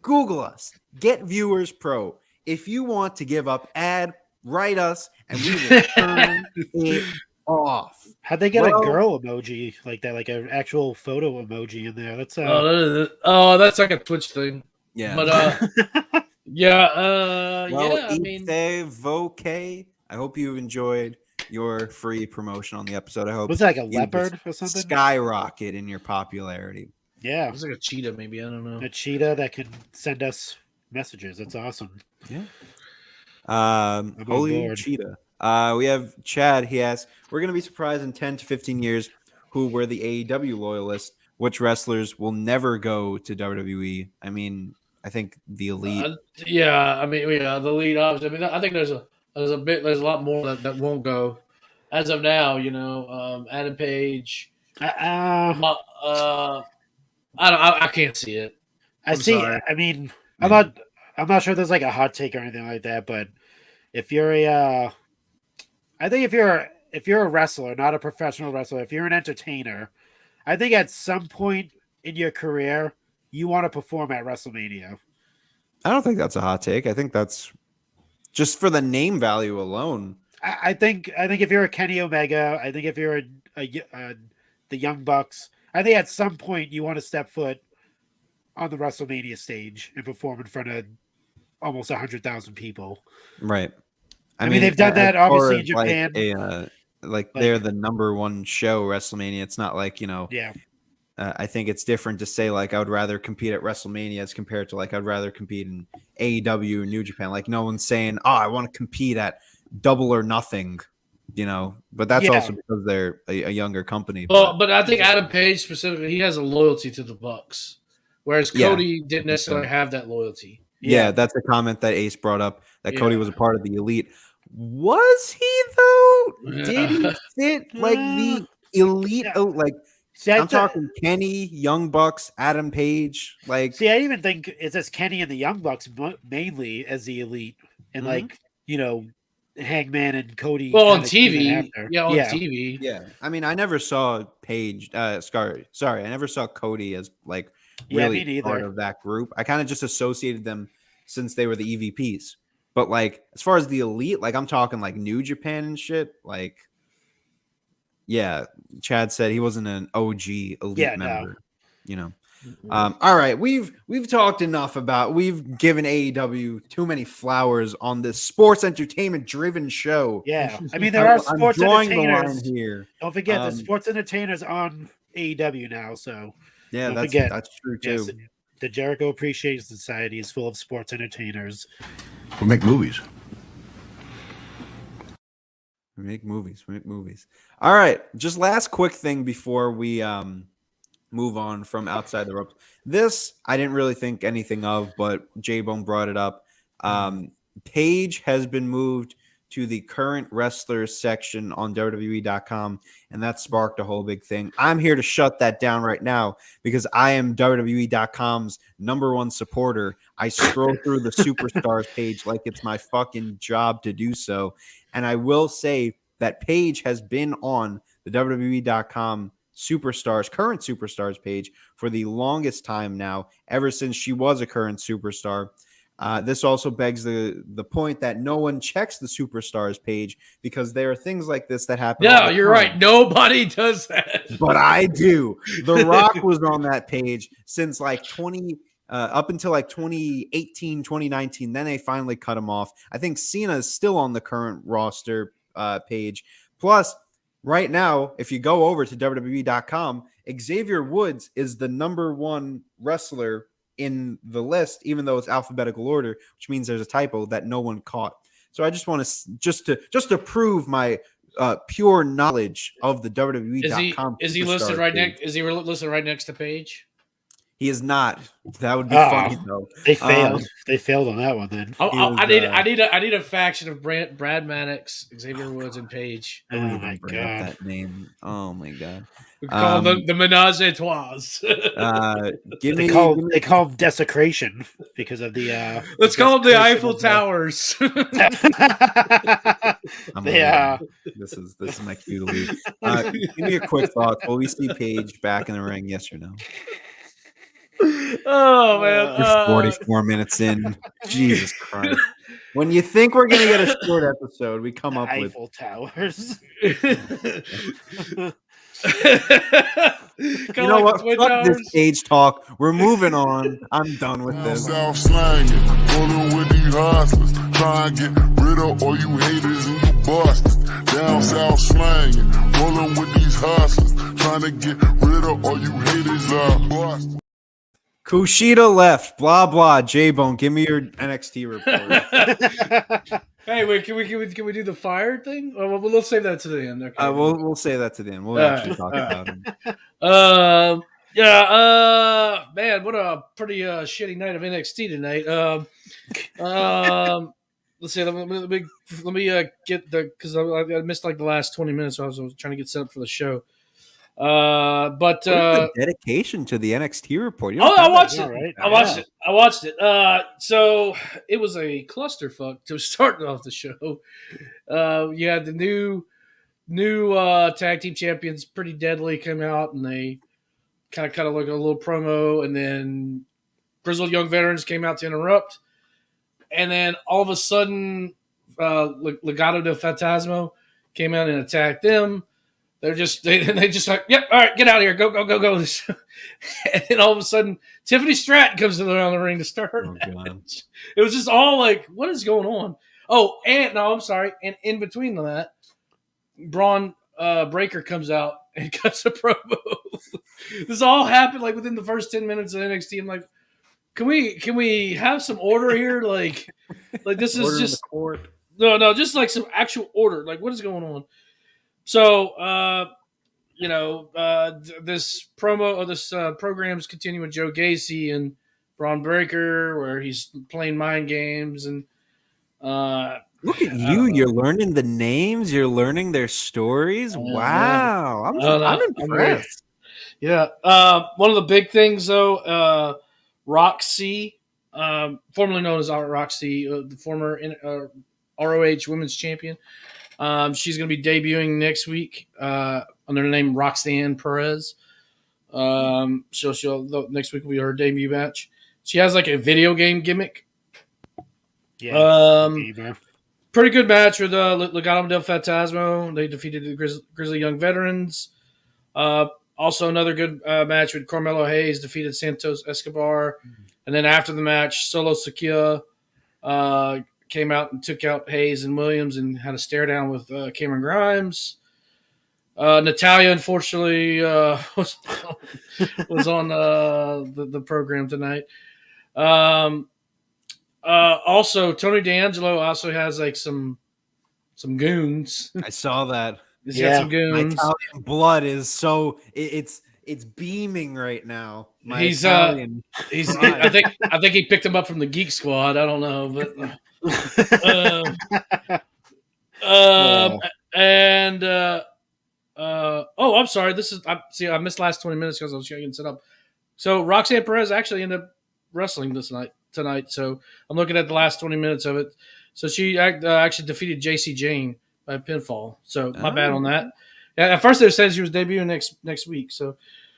Google us. Get Viewers Pro. If you want to give up ad, write us, and we will turn it off. How'd they get a girl emoji like that, like an actual photo emoji in there? That's that's like a Twitch thing. Yeah, but I mean, I hope you enjoyed your free promotion on the episode. I hope Was it like a you leopard just or something? skyrocket in your popularity. Yeah, It's like a cheetah, maybe. I don't know. a cheetah that can send us messages. That's awesome. Yeah. on Holy board. cheetah. We have Chad. He asks, "We're going to be surprised in 10 to 15 years who were the AEW loyalists. Which wrestlers will never go to WWE?" I mean, I think the Elite. The lead option. I mean, I think there's a lot more that won't go as of now. Adam Page. I can't see it. I'm see. sorry. I mean, I'm not sure there's like a hot take or anything like that, but if you're I think if you're a wrestler, not a professional wrestler, if you're an entertainer, I think at some point in your career you want to perform at WrestleMania. I don't think that's a hot take. I think that's just for the name value alone. I think if you're a Kenny Omega, I think if you're the Young Bucks, I think at some point you want to step foot on the WrestleMania stage and perform in front of almost 100,000 people. Right. I mean, they've done that obviously in Japan. They're the number one show, WrestleMania. It's not like, Yeah. I think it's different to say like I would rather compete at WrestleMania as compared to like I'd rather compete in AEW or New Japan. Like no one's saying, "Oh, I want to compete at Double or Nothing," But that's also because they're a younger company. Well, but I think Adam Page specifically, he has a loyalty to the Bucks, whereas Cody didn't necessarily have that loyalty. Yeah, that's a comment that Ace brought up, that Cody was a part of the Elite. Was he though? Did he fit like the Elite? Like, I'm talking Kenny, Young Bucks, Adam Page. Like, I even think it says Kenny and the Young Bucks mainly as the Elite, and Hangman and Cody. Well, on TV, TV. Yeah, I mean, I never saw Page. Sorry, I never saw Cody as like really part of that group. I kind of just associated them since they were the EVPs. But like, as far as the Elite, like I'm talking like New Japan and shit. Like, yeah, Chad said he wasn't an OG Elite member. All right, we've talked enough about. We've given AEW too many flowers on this sports entertainment driven show. Yeah, I mean there are sports entertainers the line here. Don't forget the sports entertainers on AEW now. So yeah, that's true too. Yes, the Jericho Appreciation Society is full of sports entertainers. We make movies. We make movies. All right, just last quick thing before we move on from outside the ropes. This I didn't really think anything of, but J-Bone brought it up. Paige has been moved to the current wrestlers section on WWE.com, and that sparked a whole big thing. I'm here to shut that down right now because I am WWE.com's #1 supporter. I scroll through the superstars page like it's my fucking job to do so, and I will say that Paige has been on the WWE.com current superstars page for the longest time now, ever since she was a current superstar. This also begs the point that no one checks the superstars page because there are things like this that happen. No, you're right. Nobody does that. But I do. The Rock was on that page since like up until like 2018, 2019. Then they finally cut him off. I think Cena is still on the current roster page. Plus, right now, if you go over to WWE.com, Xavier Woods is the #1 wrestler in the list, even though it's alphabetical order, which means there's a typo that no one caught. So I just want to just to prove my pure knowledge of the WWE.com. Is he listed right next? Is he listed right next to Paige? He is not. That would be funny though. They failed. They failed on that one. Then I need a faction of Brad Maddox, Xavier Woods, and Paige. I don't even bring up that name. Oh my god. We call them the Menage a Trois. They call them desecration because of the. Let's call them the Eiffel Towers. Yeah. This is my cue to leave. Give me a quick thought. Will we see Paige back in the ring? Yes or no? Oh man, we're 44 minutes in. Jesus Christ! When you think we're gonna get a short episode, we come up with Eiffel Towers. You know what? Fuck this Paige talk. We're moving on. I'm done with this. South slanging, rolling with these hustlers, trying to get rid of all you haters and you busters. Down south slanging, rolling with these hustlers, trying to get rid of all you haters bust. Kushida left. Blah blah. J-Bone, give me your NXT report. Hey, wait, can we do the fire thing? Well, let's save that to the end. Okay. We'll say that to the end. We'll All actually right, talk all about him. Man, what a pretty shitty night of NXT tonight. Let's see. Let me get the because I missed like the last 20 minutes. So I was trying to get set up for the show. But Where's the dedication to the NXT report. I watched it. Right? I watched it. So it was a clusterfuck to start off the show. You had the new tag team champions, Pretty Deadly, come out and they kind of cut like a little promo, and then Grizzled Young Veterans came out to interrupt, and then all of a sudden, Legado del Fantasma came out and attacked them. They just like, yep, all right, get out of here, go. And then all of a sudden, Tiffany Stratton comes around the ring to start her match. It was just all like, what is going on? Oh, and no, I'm sorry. And in between that, Braun Breaker comes out and cuts a promo. This all happened like within the first 10 minutes of NXT. I'm like, can we have some order here? Like this is just no, just like some actual order. Like, what is going on? So, this promo or this program's continuing with Joe Gacy and Braun Breaker, where he's playing mind games and. Look at you! You're learning the names. You're learning their stories. Wow, I'm impressed. Yeah. One of the big things, though, Roxy, formerly known as Roxy, the former ROH Women's Champion. She's going to be debuting next week under the name Roxanne Perez. Next week will be her debut match. She has like a video game gimmick. Yeah. Pretty good match with Legado del Fantasma. They defeated the Grizzly Young Veterans. Also, another good match with Carmelo Hayes defeated Santos Escobar. And then after the match, Solo Sikoa came out and took out Hayes and Williams and had a stare down with Cameron Grimes. Natalia, unfortunately, was on the program tonight. Also, Tony D'Angelo also has like some goons. I saw that. He's got some My goons. Italian blood is so it's beaming right now. I think he picked him up from the Geek Squad. I don't know, but I'm sorry. I missed the last 20 minutes because I was getting set up. So Roxanne Perez actually ended up wrestling tonight. So I'm looking at the last 20 minutes of it. So she actually defeated JC Jane by pinfall. So my bad on that. Yeah, at first they said she was debuting next week. So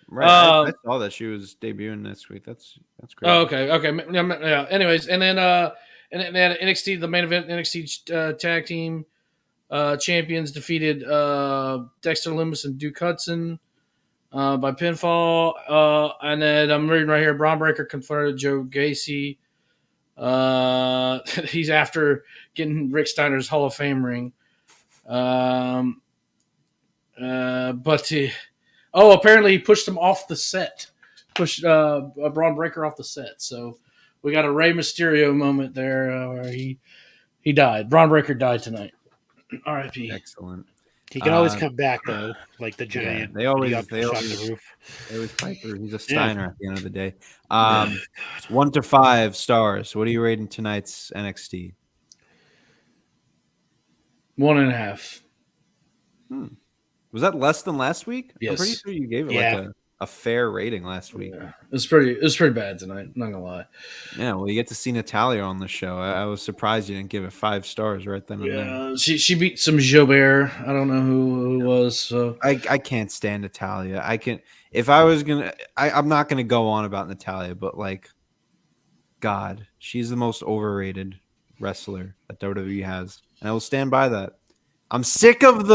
right, I saw that she was debuting next week. That's great. Oh, okay. Yeah. Anyways, and then NXT, the main event, NXT tag team champions defeated Dexter Lumis and Duke Hudson by pinfall. And then I'm reading right here, Braun Breaker confronted Joe Gacy. He's after getting Rick Steiner's Hall of Fame ring. Apparently he pushed him off the set. Pushed Braun Breaker off the set. So we got a Rey Mysterio moment there where he died. Braun Breaker died tonight. R.I.P. Excellent. He can always come back though, like the giant. They always the roof. fight through. He's a Steiner at the end of the day. 1 to 5 stars. What are you rating tonight's NXT? 1.5. Was that less than last week? Yes. I'm pretty sure you gave it like a fair rating last week. Yeah. It was pretty bad tonight. I'm not gonna lie. Yeah, well, you get to see Natalia on the show. I was surprised you didn't give it 5 stars right then and there. She beat some Jobert. I don't know who it was. So I can't stand Natalia. If I was gonna, I'm not gonna go on about Natalia, but like, God, she's the most overrated wrestler that WWE has, and I will stand by that. I'm sick of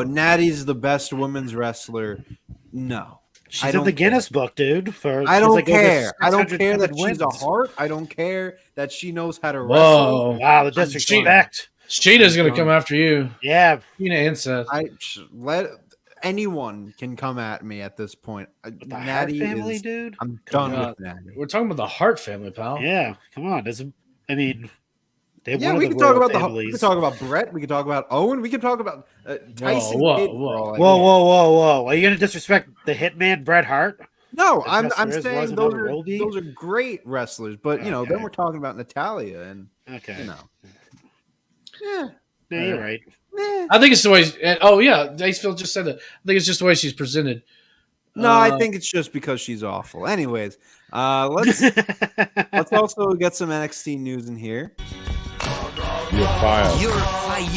Natty's the best women's wrestler. No. She's in the Guinness book, dude. I don't care. I don't care that she's a heart. I don't care that she knows how to wrestle. Wow, the disrespect. Sheena's going to come after you. Yeah. Sheena and Seth. Let anyone can come at me at this point. The Hart family, dude. I'm Come done on. with Natty. We're talking about the Hart family, pal. Yeah, come on. I mean, they Yeah, one we of can the talk royal about families. we can talk about Brett. We can talk about Owen. We can talk about Tyson. Whoa, Kidd, whoa. for all I Whoa, care. whoa! Are you gonna disrespect the Hitman Bret Hart? No, As I'm wrestlers saying was and those never will be? are great wrestlers, but you know, Okay. then we're talking about Natalia, and Okay. you know, yeah, Yeah, you're right. I think it's the way. Oh, yeah. Dacefield just said that. I think it's just the way she's presented. no, I think it's just because she's awful. Anyways, let's also get some NXT news in here. You're fired.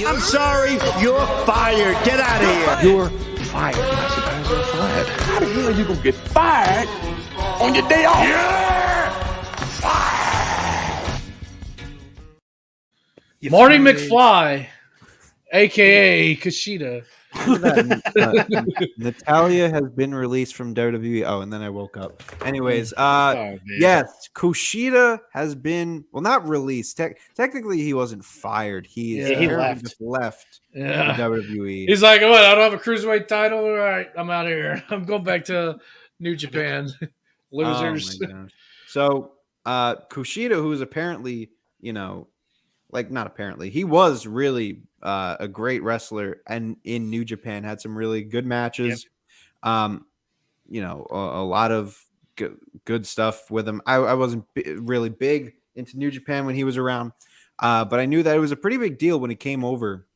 I'm sorry, you're fired. Get out of here. You're fired. I suppose you're fired. How the hell you gonna get fired on your day off? Marty McFly, a.k.a. Kushida. Natalia has been released from WWE. Oh, and then I woke up. Anyways, Oh, man. yes, Kushida has been not released. Technically, he wasn't fired. He Yeah, just left Yeah. WWE. He's like, what? I don't have a cruiserweight title? All right, I'm out of here. I'm going back to New Japan. Losers. Oh my gosh. So Kushida, who is apparently, not apparently, he was really a great wrestler, and in New Japan had some really good matches. A lot of good stuff with him. I wasn't really big into New Japan when he was around, but I knew that it was a pretty big deal when he came over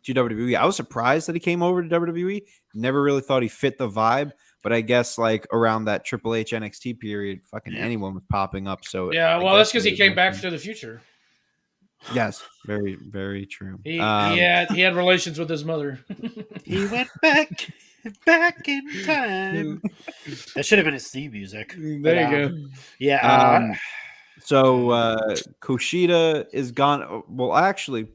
to WWE. I was surprised that he came over to WWE. Never really thought he fit the vibe, but I guess like around that Triple H NXT period, fucking anyone was popping up. So Yeah, well, that's because he came back to the future. Yes, very, very true. He had relations with his mother. He went back in time. That should have been his theme music. There you go. Yeah. So Kushida is gone. Well, actually,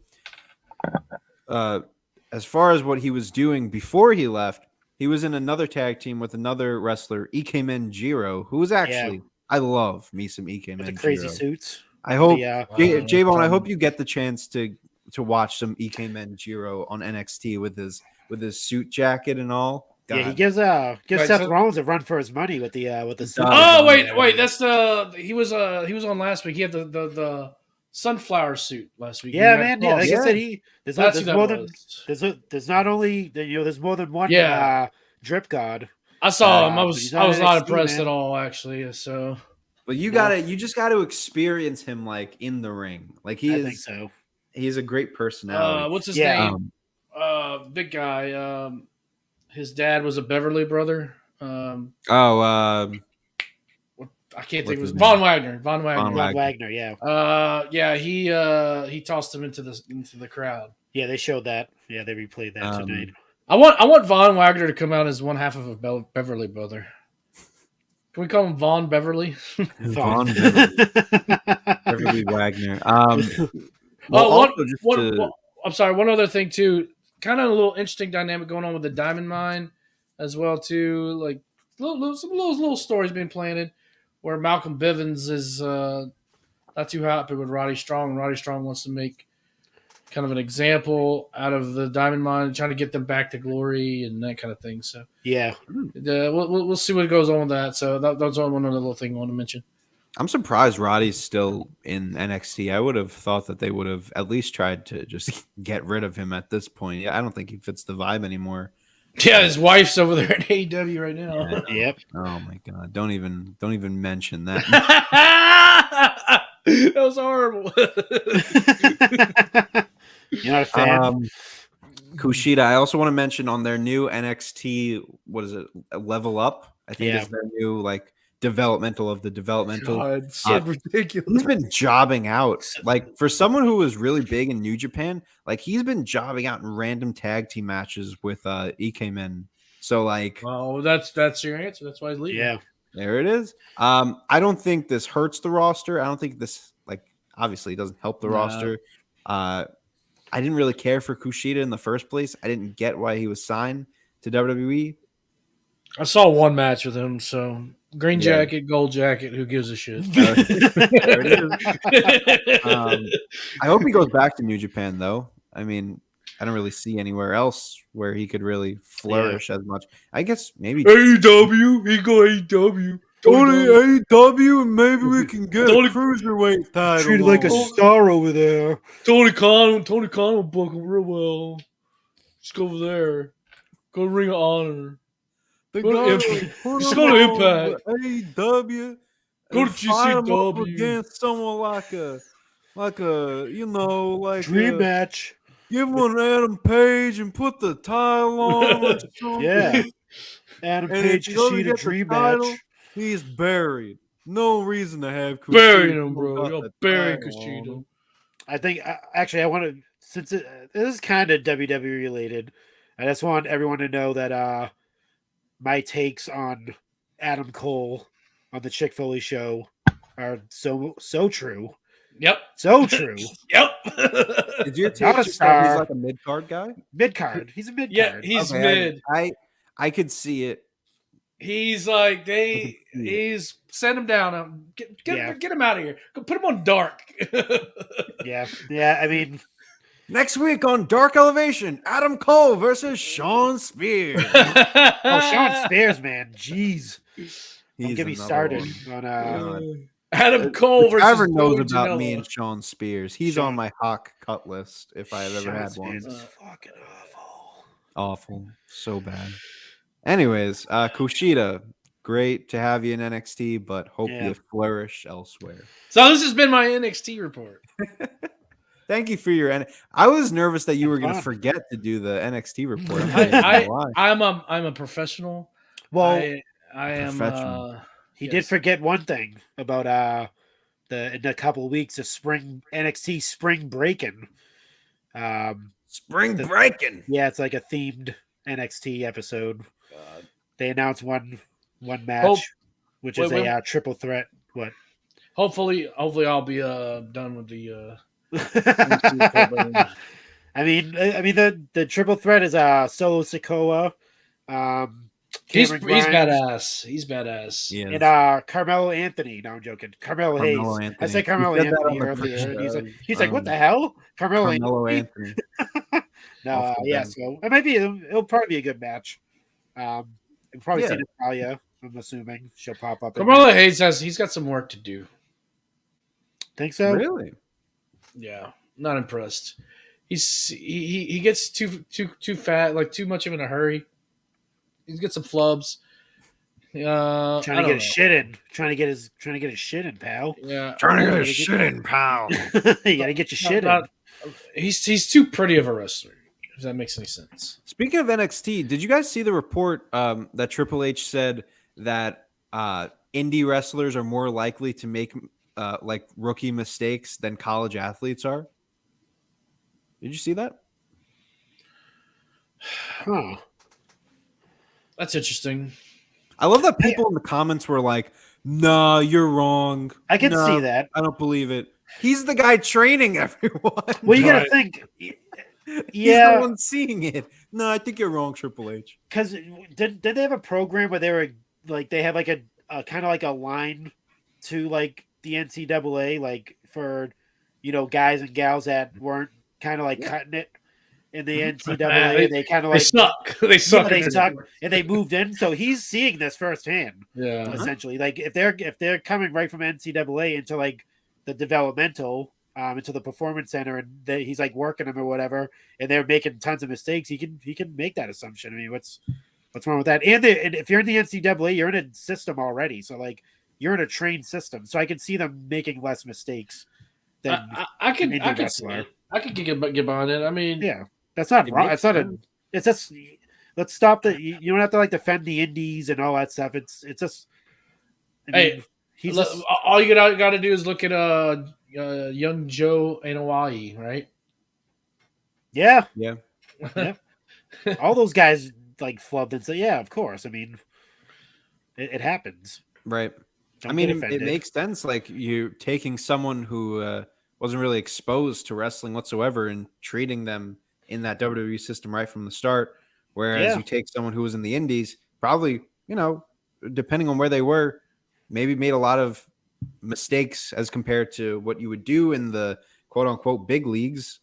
as far as what he was doing before he left, he was in another tag team with another wrestler, Ikemen Jiro, who was actually I love me some Ikemen. With the crazy Jiro. suits. I hope J-Bone, I hope you get the chance to watch some Ikemen Jiro on NXT with his suit jacket and all. God. Yeah, he gives Seth Rollins a run for his money with the suit. Oh wait, that's he was on last week. He had the sunflower suit last week. Yeah, man. Yeah, like I said, there's more than there's more than one drip god. I saw him. I was not impressed at all, actually. So, but you just gotta experience him like in the ring. Like I think so. He's a great personality. What's his name? Big guy. His dad was a Beverly brother. I can't think of his Von Wagner. Von Wagner, yeah. He tossed him into the crowd. Yeah, they showed that. Yeah, they replayed that tonight. I want Von Wagner to come out as one half of a Beverly brother. Can we call him Von Beverly? Von Beverly Wagner. I'm sorry. One other thing too. Kind of a little interesting dynamic going on with the Diamond Mine as well too. Like some little stories being planted where Malcolm Bivens is not too happy with Roddy Strong. Roddy Strong wants to make kind of an example out of the Diamond Mine, trying to get them back to glory and that kind of thing. So yeah, we'll see what goes on with that. So that's one other little thing I want to mention. I'm surprised Roddy's still in NXT. I would have thought that they would have at least tried to just get rid of him at this point. Yeah, I don't think he fits the vibe anymore. Yeah, his wife's over there at AEW right now. Yeah. Yep. Oh my god! Don't even mention that. That was horrible. You're not a fan. Kushida. I also want to mention on their new NXT. What is it? Level Up. I think it's their new developmental of the developmental. God, so ridiculous. He's been jobbing out. Like for someone who was really big in New Japan, like he's been jobbing out in random tag team matches with Ikemen. So well, that's your answer. That's why he's leaving. Yeah. There it is. I don't think this hurts the roster. I don't think this obviously it doesn't help the roster. I didn't really care for Kushida in the first place. I didn't get why he was signed to WWE. I saw one match with him, so Green Yeah. jacket, gold jacket. Who gives a shit? There it is. I hope he goes back to New Japan, though. I mean, I don't really see anywhere else where he could really flourish as much. I guess maybe AEW. He go AEW. AEW, and maybe we can get Tony- a cruiserweight title. Treated like a star over there. Tony Khan will book him real well. Just go over there. Go to Ring of Honor. They Go to gotta Impact. put Just him go to on Impact. with AEW. Go and to fight him up GCW. against someone like a Dream match. give one Adam Page and put the title on. Or something. Yeah. Adam And Page if you go to Kushida get the dream title, match. he's buried. No reason to have Kushida. Bury him, bro. got Y'all the bury title on Kushida. him. I think actually I want to since this is kind of WWE related. I just want everyone to know that my takes on Adam Cole on the Chick Foley show are so true. Yep. So true. Yep. Is your take Not a just that he's star. like a mid card guy? Mid card. He's a mid Yeah, card. he's Okay, mid. I could see it. He's like he's send him down. Get him out of here. Go put him on dark. Yeah. Yeah. I mean, Next week on Dark Elevation, Adam Cole versus Sean Spears. oh, Sean Spears, man. Jeez. Don't He's get me another started one. on Adam Cole versus Trevor knows Joey about Janela. me and Sean Spears. He's Sean- on my Hawk cut list if I have ever Sean had Spears one. is fucking awful. Awful. So bad. Anyways, Kushida, great to have you in NXT, but hope Yeah. you flourish elsewhere. So this has been my NXT report. Thank you for your. I was nervous that you were going to fun. forget to do the NXT report. I'm not gonna lie. I'm a professional. Well, I am. Professional. he yes. did forget one thing about in a couple of weeks of spring NXT spring breaking. Spring breaking. Yeah, it's like a themed NXT episode. They announced one match, Hope- which wait, is wait. a triple threat. What? Hopefully I'll be done with the. I mean the triple threat is Solo Sikoa, He's Cameron Grimes, badass. He's badass. Yeah. and Carmelo Anthony. No, I'm joking. Carmelo Hayes. Anthony. I said You Carmelo said that Anthony on the earlier. pre-show. And he's like, what the hell? Carmelo Anthony. Anthony. No, Off the yeah. bench. So it might be. It'll probably be a good match. We'll probably Yeah. see Natalia. I'm assuming she'll pop up. Carmelo Hayes he's got some work to do. Think so? Really? Yeah, not impressed. He gets too fat, like too much of in a hurry. He's got some flubs. Trying to get his shit in. Trying to get his shit in, pal. Yeah, Trying to get his shit in, pal. You gotta get your shit in. He's too pretty of a wrestler. If that makes any sense. Speaking of NXT, did you guys see the report that Triple H said that indie wrestlers are more likely to make like rookie mistakes than college athletes are? Did you see that? Huh. That's interesting. I love that people in the comments were like, "Nah, you're wrong. I can Nah, see that. I don't believe it." He's the guy training everyone. Well, you gotta Right. think. He's Yeah, the one seeing it. No, I think you're wrong, Triple H. because did they have a program where they were like they had like a kind of like a line to like the NCAA, like for guys and gals that weren't kind of like cutting it in the NCAA. And they kind of They like suck. They suck. they at suck, it. and they moved in. So he's seeing this firsthand. Yeah. Essentially, like if they're coming right from NCAA into like the developmental into the performance center, and he's like working them or whatever, and they're making tons of mistakes, he can make that assumption. I mean, what's wrong with that? And if you're in the NCAA, you're in a system already, so like you're in a trained system, so I can see them making less mistakes than I can indie see wrestler. it. I could get behind it. I mean, Yeah, that's not It wrong. makes It's not sense. it's just let's stop the. You don't have to like defend the indies and all that stuff. It's just. Hey, he's look, just, all you got to do is look at young Joe Anoa'i, right? yeah. Yeah. All those guys like flubbed and said, "Yeah, of course." I mean, it happens. Right. Don't I mean, get it offended. makes sense. Like you're taking someone who wasn't really exposed to wrestling whatsoever and treating them in that WWE system right from the start. Whereas Yeah. you take someone who was in the indies, probably, depending on where they were, maybe made a lot of mistakes as compared to what you would do in the quote unquote big leagues.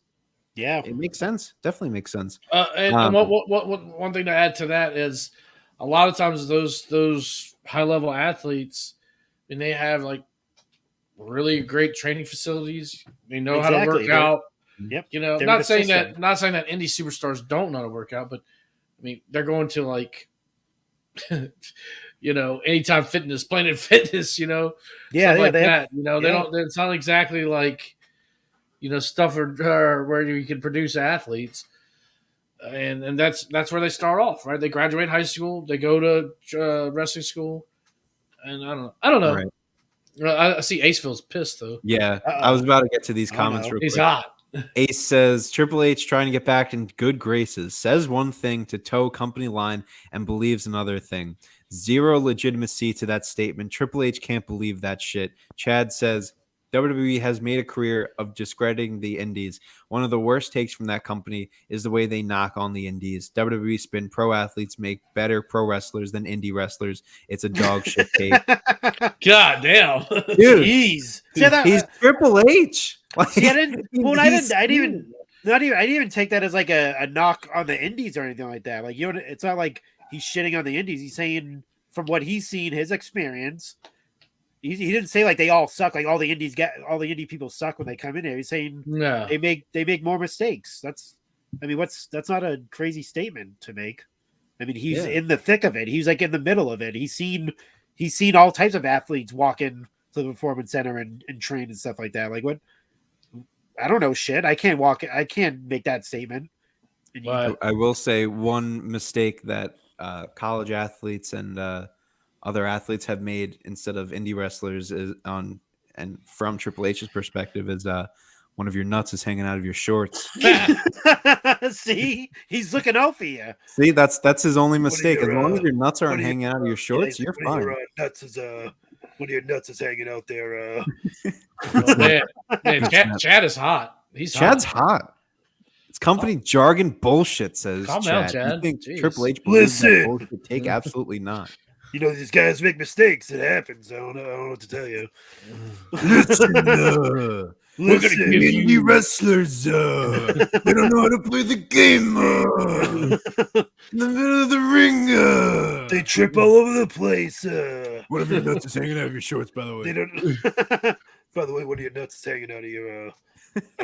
Yeah, it makes sense. Definitely makes sense. And what one thing to add to that is a lot of times those high level athletes, and they have like really great training facilities. They know how to work out. Yep. You know, They're not the saying system. that indie superstars don't know how to work out, but I mean they're going to like Anytime Fitness, Planet Fitness, stuff like that. They don't. It's not exactly like stuff where you can produce athletes, and that's where they start off, right? They graduate high school, they go to wrestling school, and I don't know. Right. I see Aceville's pissed though. Yeah, I was about to get to these comments real He's quick. hot. Ace says Triple H trying to get back in good graces, says one thing to toe company line and believes another thing. Zero legitimacy to that statement. Triple H can't believe that shit. Chad says WWE has made a career of discrediting the indies. One of the worst takes from that company is the way they knock on the indies. WWE spin pro athletes make better pro wrestlers than indie wrestlers. It's a dog shit take. God damn. Dude, Jeez. he's Triple H. See, I didn't even take that as like a knock on the indies or anything like that. Like, it's not like he's shitting on the indies. He's saying from what he's seen, his experience. He didn't say like they all suck, like all the indie people suck when they come in there. He's saying no. they make more mistakes. That's not a crazy statement to make. I mean, he's in the thick of it. He's like in the middle of it. He's seen all types of athletes walk in to the performance center and train and stuff like that. Like, what? I don't know shit. I can't make that statement. I will say one mistake that college athletes and other athletes have made instead of indie wrestlers and from Triple H's perspective is one of your nuts is hanging out of your shorts. See, he's looking out for you. See, that's his only mistake. As long as your nuts aren't hanging out of your shorts, you're fine. One of your nuts is hanging out there. Man, Chad is hot. Chad's hot. It's company jargon bullshit, says Calm Chad. down, Chad. You think Jeez. Triple H believes that bullshit take? Absolutely not. These guys make mistakes. It happens. I don't know what to tell you. We're gonna give indie you wrestlers. They don't know how to play the game. In the middle of the ring. They trip all over the place. One of your nuts is hanging out of your shorts, by the way. They don't. By the way, one of your nuts is hanging out of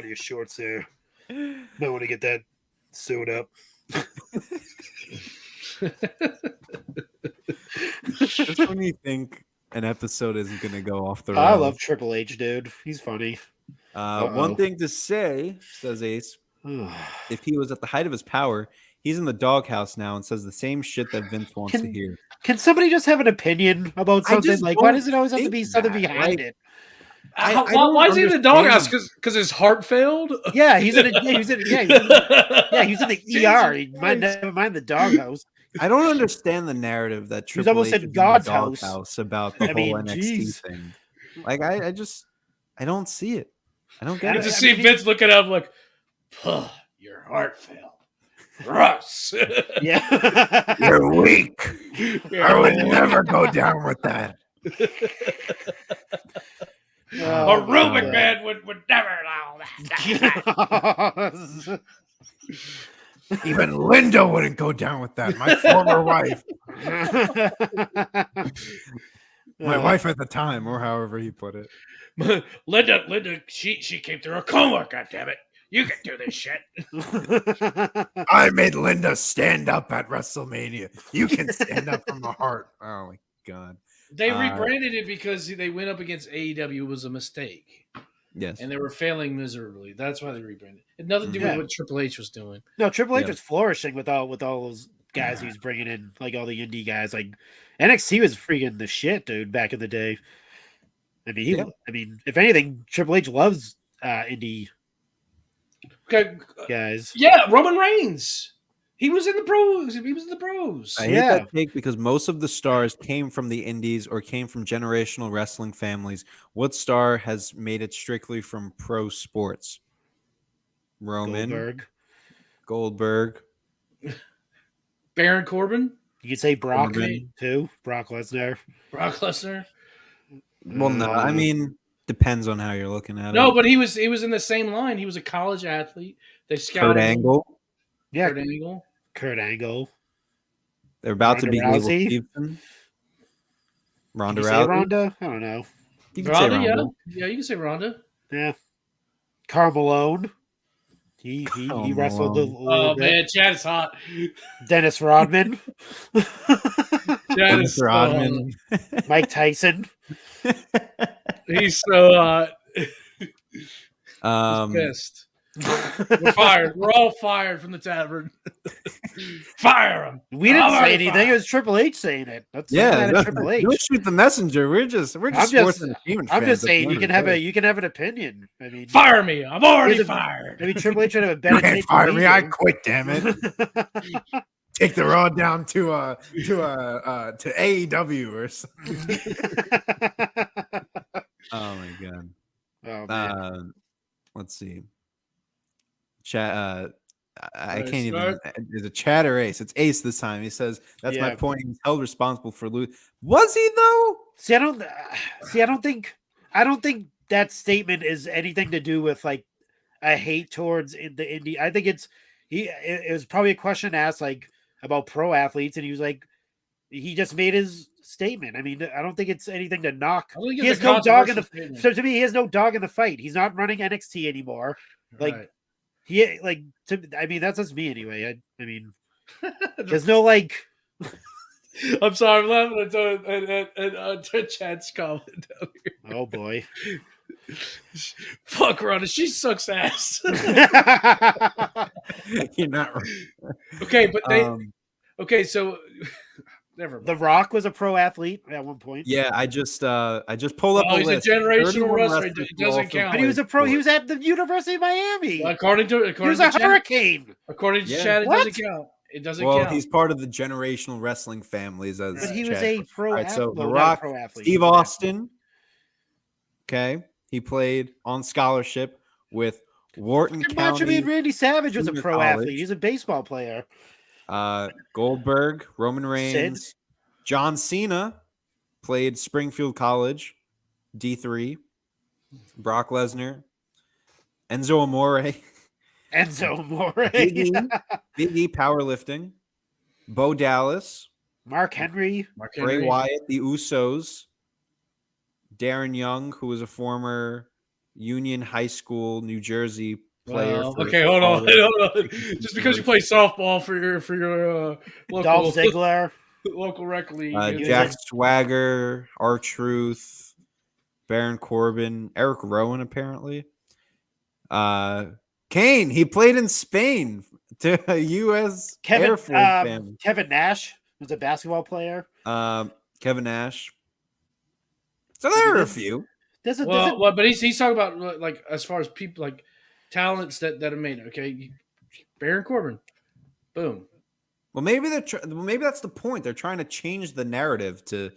your shorts there. Might want to get that sewed up. Just when you think an episode isn't going to go off the rails. I love Triple H, dude. He's funny. One thing to say, says Ace, if he was at the height of his power, he's in the doghouse now and says the same shit that Vince wants to hear. Can somebody just have an opinion about something? Like, why does it always have to be something behind it? Why is he in the doghouse? Because his heart failed? Yeah, he was in the ER. Never mind the doghouse. I don't understand the narrative that Triple almost H in is God's in the doghouse about the whole NXT thing. Like, I don't see it. I don't get it. I just see Vince looking up like, your heart failed. Gross. Yeah. You're weak. I would never go down with that. A Rubik man would never allow that. Even Linda wouldn't go down with that. My former wife. My wife at the time, or however he put it. Linda, she came through a coma, goddammit. You can do this shit. I made Linda stand up at WrestleMania. You can stand up from the heart. Oh my God. They rebranded it because they went up against AEW was a mistake. Yes. And they were failing miserably. That's why they rebranded. It had nothing to do with what Triple H was doing. No, Triple H was flourishing with all those guys he was bringing in, like all the indie guys. Like NXT was freaking the shit, dude, back in the day. I mean, if anything, Triple H loves indie guys. Yeah, Roman Reigns. He was in the pros. I hate that take because most of the stars came from the indies or came from generational wrestling families. What star has made it strictly from pro sports? Roman. Goldberg. Baron Corbin. You could say Brock too. Brock Lesnar. Brock Lesnar. Well, no, I mean, depends on how you're looking at No, it. but he was in the same line. He was a college athlete. They Kurt scouted him. Angle. Yeah, Kurt Angle. Kurt Angle. They're about to Ronda beat Abel Rousey? Stevenson. Ronda Can you say Rousey. Ronda? I don't know. You can say Ronda, Ronda. yeah, you can say Ronda. Yeah. Carl Malone. He Karl wrestled a Malone. little Oh bit. man, Chad is hot. Dennis Rodman. Chad is Dennis so Rodman. Mike Tyson. hot. He's so hot. He's pissed. We're fired. We're all fired from the tavern. Fire him. We didn't say anything. It was Triple H saying it. That's Yeah, Triple H. don't shoot the messenger. We're just sports entertainment I'm fans just at saying the you end can of the have day. an opinion. I mean, Fire me. I'm already Here's a- fired. I mean, Triple H should have a better You can't take fire than me. we I do. quit. Damn it. Take the Raw down to AEW or something. Oh my god. Oh, man. Let's see. Chat. I Nice can't even. start. There's a chat or Ace. It's Ace this time. He says that's my Yeah. point. He's held responsible for lose. Was he though? See, I don't think that statement is anything to do with like a hate towards the indie. I think it was probably a question asked like about pro athletes, and he was like, he just made his statement. I mean, I don't think it's anything to knock. I don't think He it's has a no dog in the. controversial statement. So to me, he has no dog in the fight. He's not running NXT anymore. Like Right. I mean, that's just me anyway. I mean, there's no like. I'm sorry, I'm laughing at Chad's comment down here. Oh boy. Fuck Ronda, she sucks ass. You're not right. Okay, but they Um, okay, so never mind. The Rock was a pro athlete at one point. Yeah, I just pulled up Oh, a he's a list. generational 31 wrestler. wrestlers It who doesn't also count. But he was a pro. played He was at the University of Miami. According He to was a Chad, hurricane. according to Yeah. Chad, it What? doesn't count. It doesn't Well, count. he's part of the generational wrestling families. As But he was Chad a put. pro All right, athlete. so Well, The not a Rock, pro athlete. Steve Austin. Okay, he played on scholarship with Wharton Macho Man County. Randy Savage was a Junior pro college. athlete. He's a baseball player. Goldberg, Roman Reigns, John Cena played Springfield College, D3. Brock Lesnar, Enzo Amore, Enzo Amore. Big E powerlifting, Bo Dallas, Mark Henry. Mark Bray Henry. Wyatt, the Usos, Darren Young, who was a former Union High School, New Jersey player. Well, for okay, hold on, college. hold on. Just because you play softball for your local Dolph Ziggler. local rec league, it's Jack like- Swagger, R-Truth, Baron Corbin, Eric Rowan, apparently. Kane, he played in Spain to a U.S. Air Force family. Kevin Nash was a basketball player. Kevin Nash. So there are a few. but he's talking about like as far as people like talents that have made it. Okay, Baron Corbin, boom. Well, maybe maybe that's the point. They're trying to change the narrative to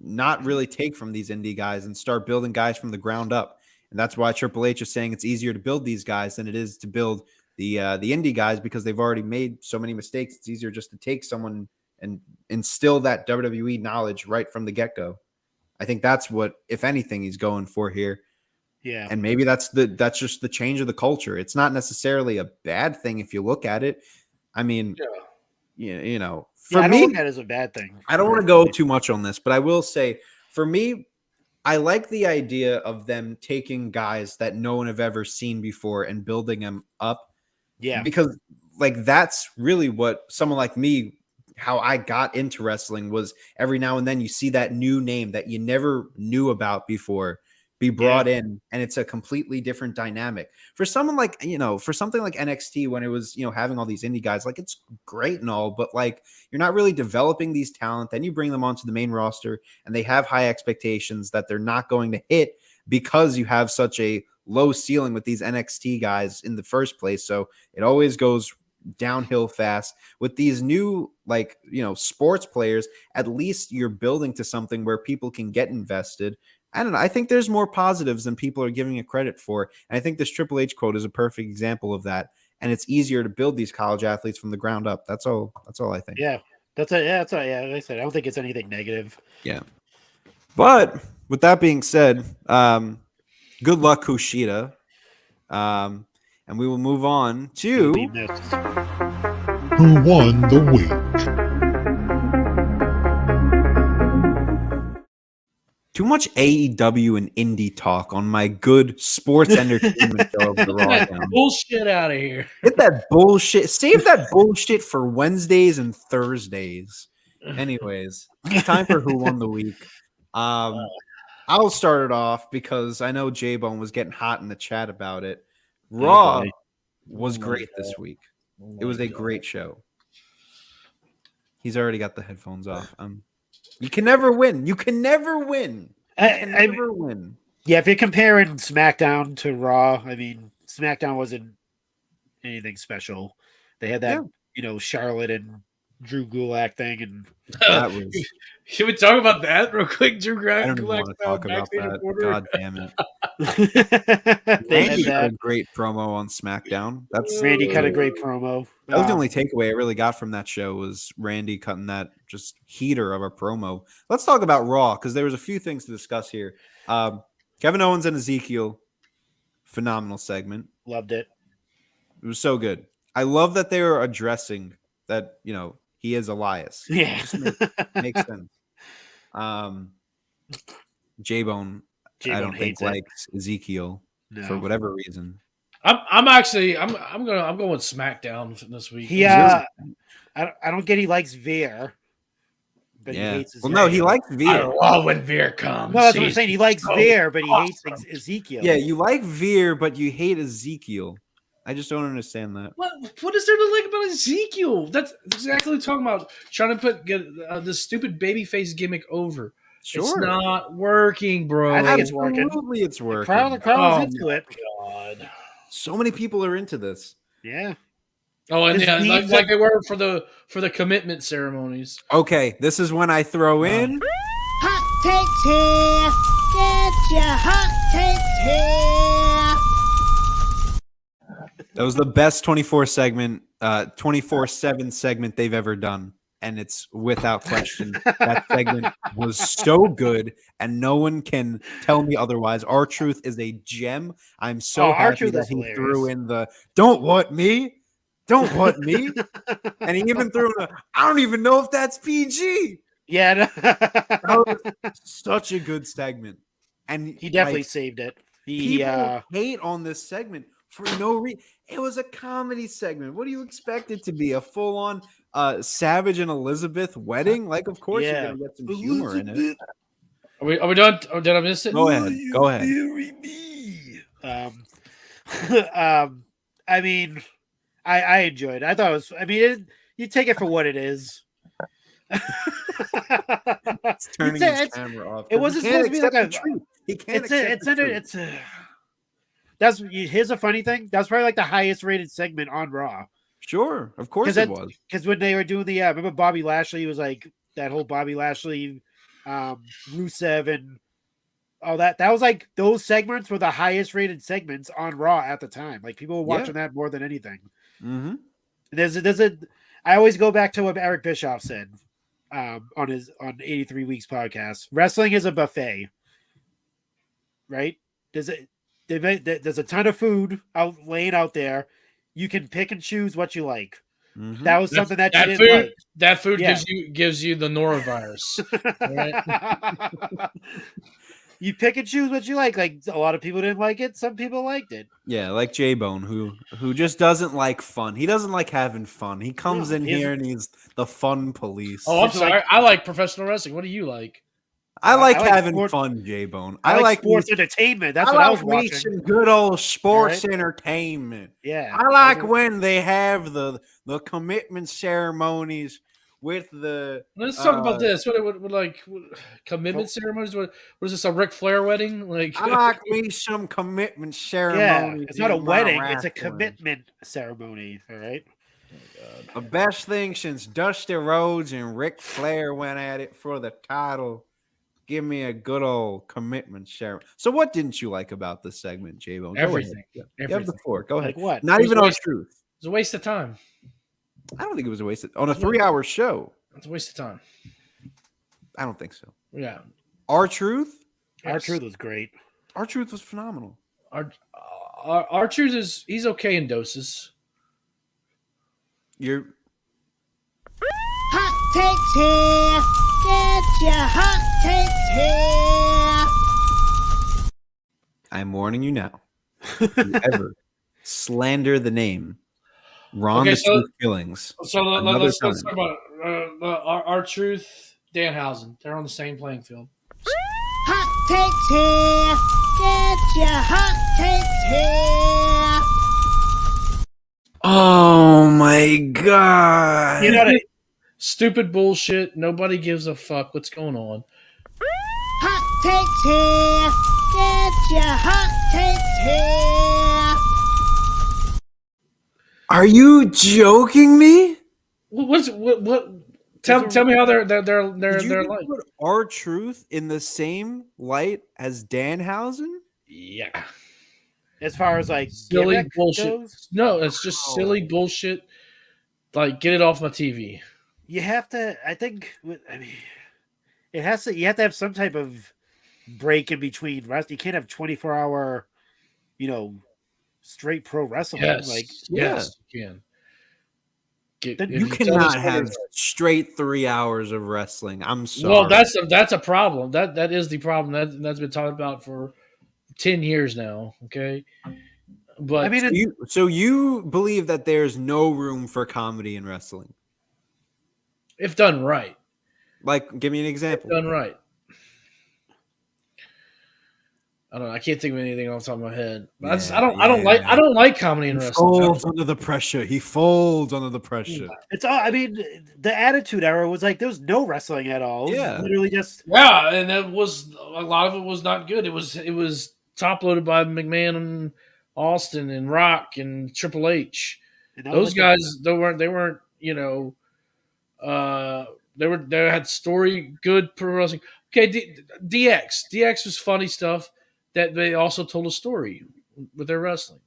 not really take from these indie guys and start building guys from the ground up. And that's why Triple H is saying it's easier to build these guys than it is to build the indie guys, because they've already made so many mistakes. It's easier just to take someone and instill that WWE knowledge right from the get-go. I think that's what, if anything, he's going for here. Yeah. And maybe that's just the change of the culture. It's not necessarily a bad thing if you look at it. I mean, you know, for I don't me, look at it as a bad thing. I don't want to go too much on this, but I will say, for me, I like the idea of them taking guys that no one have ever seen before and building them up. Yeah. Because like that's really what someone like me, how I got into wrestling, was every now and then you see that new name that you never knew about before be brought in, and it's a completely different dynamic. For someone like, for something like NXT, when it was, having all these indie guys, like it's great and all, but like you're not really developing these talent. Then you bring them onto the main roster and they have high expectations that they're not going to hit because you have such a low ceiling with these NXT guys in the first place. So it always goes downhill fast. With these new, sports players, at least you're building to something where people can get invested. I don't know. I think there's more positives than people are giving it credit for. And I think this Triple H quote is a perfect example of that. And it's easier to build these college athletes from the ground up. That's all I think. Yeah. Like I said, I don't think it's anything negative. Yeah. But with that being said, good luck, Kushida. And we will move on You'll be to missed. Who won the week? too much AEW and indie talk on my good sports entertainment show of the Get that RAWDOWN. bullshit out of here. Get that bullshit. Save that bullshit for Wednesdays and Thursdays. Anyways, time for Who Won the Week. I'll start it off because I know J-Bone was getting hot in the chat about it. Raw was great this week. It was a great show. He's already got the headphones off. You can never win. You can never win. You can never win. Yeah, if you're comparing SmackDown to Raw, I mean, SmackDown wasn't anything special. They had that, Charlotte and Drew Gulak thing, and That was. Should we talk about that real quick? Drew I don't even Gulak want to talk about backstage that. reporter? God damn it. they Randy had cut a that. great promo on SmackDown. Randy cut a great promo. That was the only takeaway I really got from that show was Randy cutting that just heater of a promo. Let's talk about Raw because there was a few things to discuss here. Kevin Owens and Ezekiel, phenomenal segment. Loved it. It was so good. I love that they were addressing that, he is Elias. Yeah. It just makes sense. J-Bone, I don't think likes Ezekiel for whatever reason. I'm going with SmackDown this week. I don't get he likes Veer, but he hates Ezekiel. Well, no, he likes I Veer. love when Veer comes. No, that's what I'm saying. He likes so Veer, but he hates awesome. Ezekiel. Yeah, you like Veer, but you hate Ezekiel. I just don't understand that. What is there to like about Ezekiel? That's exactly what I'm talking about. Trying to get this stupid babyface gimmick over. Sure. It's not working, bro. I think it's working. Absolutely, it's working. The crowd is into it. God. So many people are into this. Yeah. Oh, and This yeah, needs like they were for the commitment ceremonies. Okay, this is when I throw in. Hot takes here. Get your hot takes here. That was the best 24/7 segment they've ever done. And it's without question. That segment was so good, and no one can tell me otherwise. R-Truth is a gem. I'm so happy R-Truth that is he hilarious. threw in the "Don't want me, don't want me," and he even threw in "I don't even know if that's PG." Yeah. That was such a good segment, and He definitely saved it. people hate on this segment for no reason. It was a comedy segment. What do you expect it to be? A full-on Savage and Elizabeth wedding? Like, of course you're gonna get some humor in it. Are we done? Or did I miss it? Go ahead. Go ahead. I mean, I enjoyed it. I thought it was. I mean, you take it for what it is. It's turning his camera off. It wasn't supposed to be like a. He can't accept the truth. Here's a funny thing. That's probably like the highest rated segment on Raw. Sure, of course it was. Because when they were doing the remember Bobby Lashley was like that whole Bobby Lashley, Rusev and all that. That was like those segments were the highest rated segments on Raw at the time. Like people were watching that more than anything. Mm-hmm. I always go back to what Eric Bischoff said on 83 Weeks podcast. Wrestling is a buffet, right? There's a ton of food laying out there. You can pick and choose what you like. Mm-hmm. That was something that you didn't like. That food gives you the norovirus. Right? You pick and choose what you like. Like a lot of people didn't like it. Some people liked it. Yeah, like J-Bone, who just doesn't like fun. He doesn't like having fun. He comes in here and he's the fun police. Oh, I'm sorry. I like professional wrestling. What do you like? I like like having fun, J-Bone. I like sports entertainment. That's what I was watching. Some good old sports entertainment. Yeah. I like when they have the commitment ceremonies with the. Let's talk about this. What commitment ceremonies? What is this? A Ric Flair wedding? Like I like me some commitment ceremony. Yeah, it's not a wedding; it's a commitment ceremony. All right. The best thing since Dusty Rhodes and Ric Flair went at it for the title. Give me a good old commitment ceremony. So, what didn't you like about this segment, J-Bone? Everything. You have the floor. Go ahead. Like what? Not even R-Truth. It's a waste of time. I don't think it was a waste on a 3-hour show. It's a waste of time. I don't think so. Yeah. R-Truth, R-Truth was great. R-Truth was phenomenal. R-Truth he's okay in doses. You're Hot takes here. Get your hot takes here. I'm warning you now. If you ever slander the name Ron Okay, the so- Truth Killings. So Another let's talk time. about R-Truth, Danhausen. They're on the same playing field. Hot takes here. Get your hot takes here. Oh my god. You know what? Stupid bullshit. Nobody gives a fuck what's going on. Hot takes here. Get your hot takes here. Are you joking me? What? Tell me how they're Did you like. put R-Truth in the same light as Danhausen? Yeah. As far as like Silly gimmick bullshit. goes, No, it's just silly bullshit. Like, get it off my TV. you have to. I think. I mean, it has to. You have to have some type of break in between rest. You can't have 24-hour, straight pro wrestling. Yes, Like yes, you can. Then If You tell cannot the have story- straight 3 hours of wrestling. I'm sorry. Well, that's a problem. That is the problem. That's been talked about for 10 years now. Okay, but I mean, so you believe that there's no room for comedy in wrestling? if done right, Like, give me an example. done right. I don't know. I can't think of anything off the top of my head. But I don't like comedy in He wrestling. folds under the pressure. He folds under the pressure. it's all. I mean, the Attitude Era was like there was no wrestling at all. It was Yeah. literally just. Yeah, and that was a lot of it was not good. It was top loaded by McMahon and Austin and Rock and Triple H. And that was Those like guys they weren't they had story good pro wrestling. Okay, DX was funny stuff that they also told a story with their wrestling.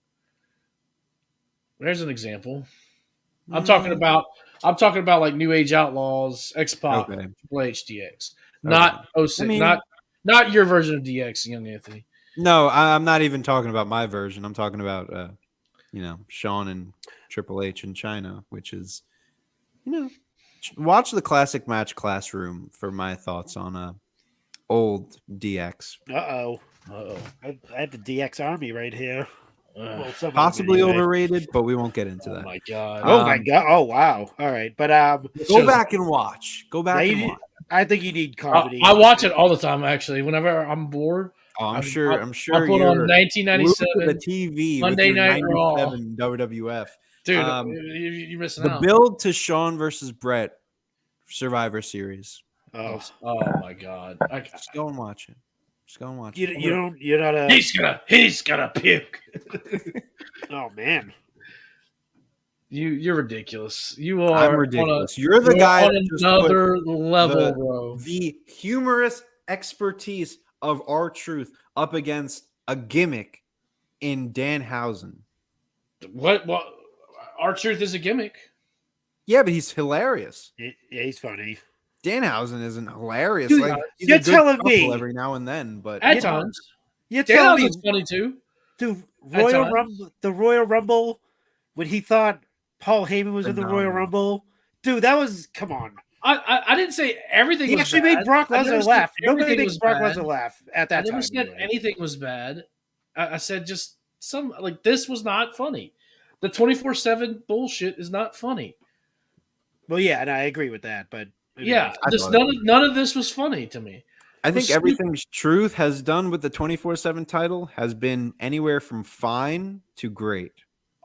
There's an example. I'm talking about like New Age Outlaws, X Pac, Okay. Triple H, DX, not 06, I mean- not your version of DX, Young Anthony. No, I'm not even talking about my version. I'm talking about, Shawn and Triple H in China, which is, watch the Classic Match Classroom for my thoughts on old DX. Uh-oh. Uh-oh. I have the DX Army right here. Well, some of them Possibly anyway. overrated, but we won't get into Oh that. my god! Oh my god! Oh wow! All right, but Go back and watch. Go back yeah, and you- watch. I think you need comedy. I watch it all the time. Actually, whenever I'm bored, Oh, I'm I sure put you're on glued to 1997. the TV Monday with your Night Raw. 97 WWF. Dude, Um, you're missing The out. build to Shawn versus Brett Survivor Series. Oh, Oh my god! Just go and watch it. Just go and watch you it. don't. You're not a. He's gonna puke. Oh man. You're ridiculous. You are I'm ridiculous. You're the guy on that just another put level, bro. the humorous expertise of R-Truth up against a gimmick in Danhausen. What? R-Truth is a gimmick. Yeah, but he's hilarious. Yeah, he's funny. Danhausen isn't hilarious. Dude, Like he's you're a good telling couple me- every now and then, but At times, You're telling me, Danhausen's funny too. dude, At Royal times. Rumble, the Royal Rumble, when he thought Paul Heyman was in the Royal Phenomenal. Rumble, dude, that was come on. I didn't say everything. He was actually bad. made Brock I never Lesnar said laugh. everything Nobody makes was Brock bad. Lesnar laugh at I that never time. said anyway. anything was bad. I said just some like this was not funny. The 24/7 bullshit is not funny. Well, yeah, and I agree with that, but I mean, Yeah, I just thought none of this was funny to me. I It was think everything Truth has done with the 24/7 title has been anywhere from fine to great.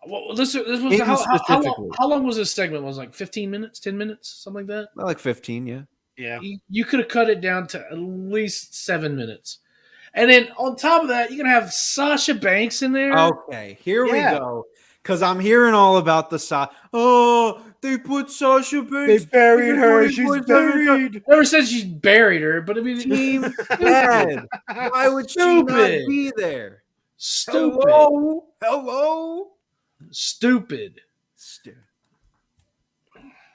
Well, this was Him specifically. how long was this segment? Was it like 15 minutes, 10 minutes, something like that? Not like 15, yeah. yeah. You could have cut it down to at least 7 minutes. And then on top of that, you're gonna have Sasha Banks in there. Okay, here Yeah. we go. Because I'm hearing all about the Oh, they put Sasha They Banks. buried her. in She's 24/7. buried. Never said she buried her, but I mean, Team bad. Why would she not Stupid. be there? stupid, Hello. stupid.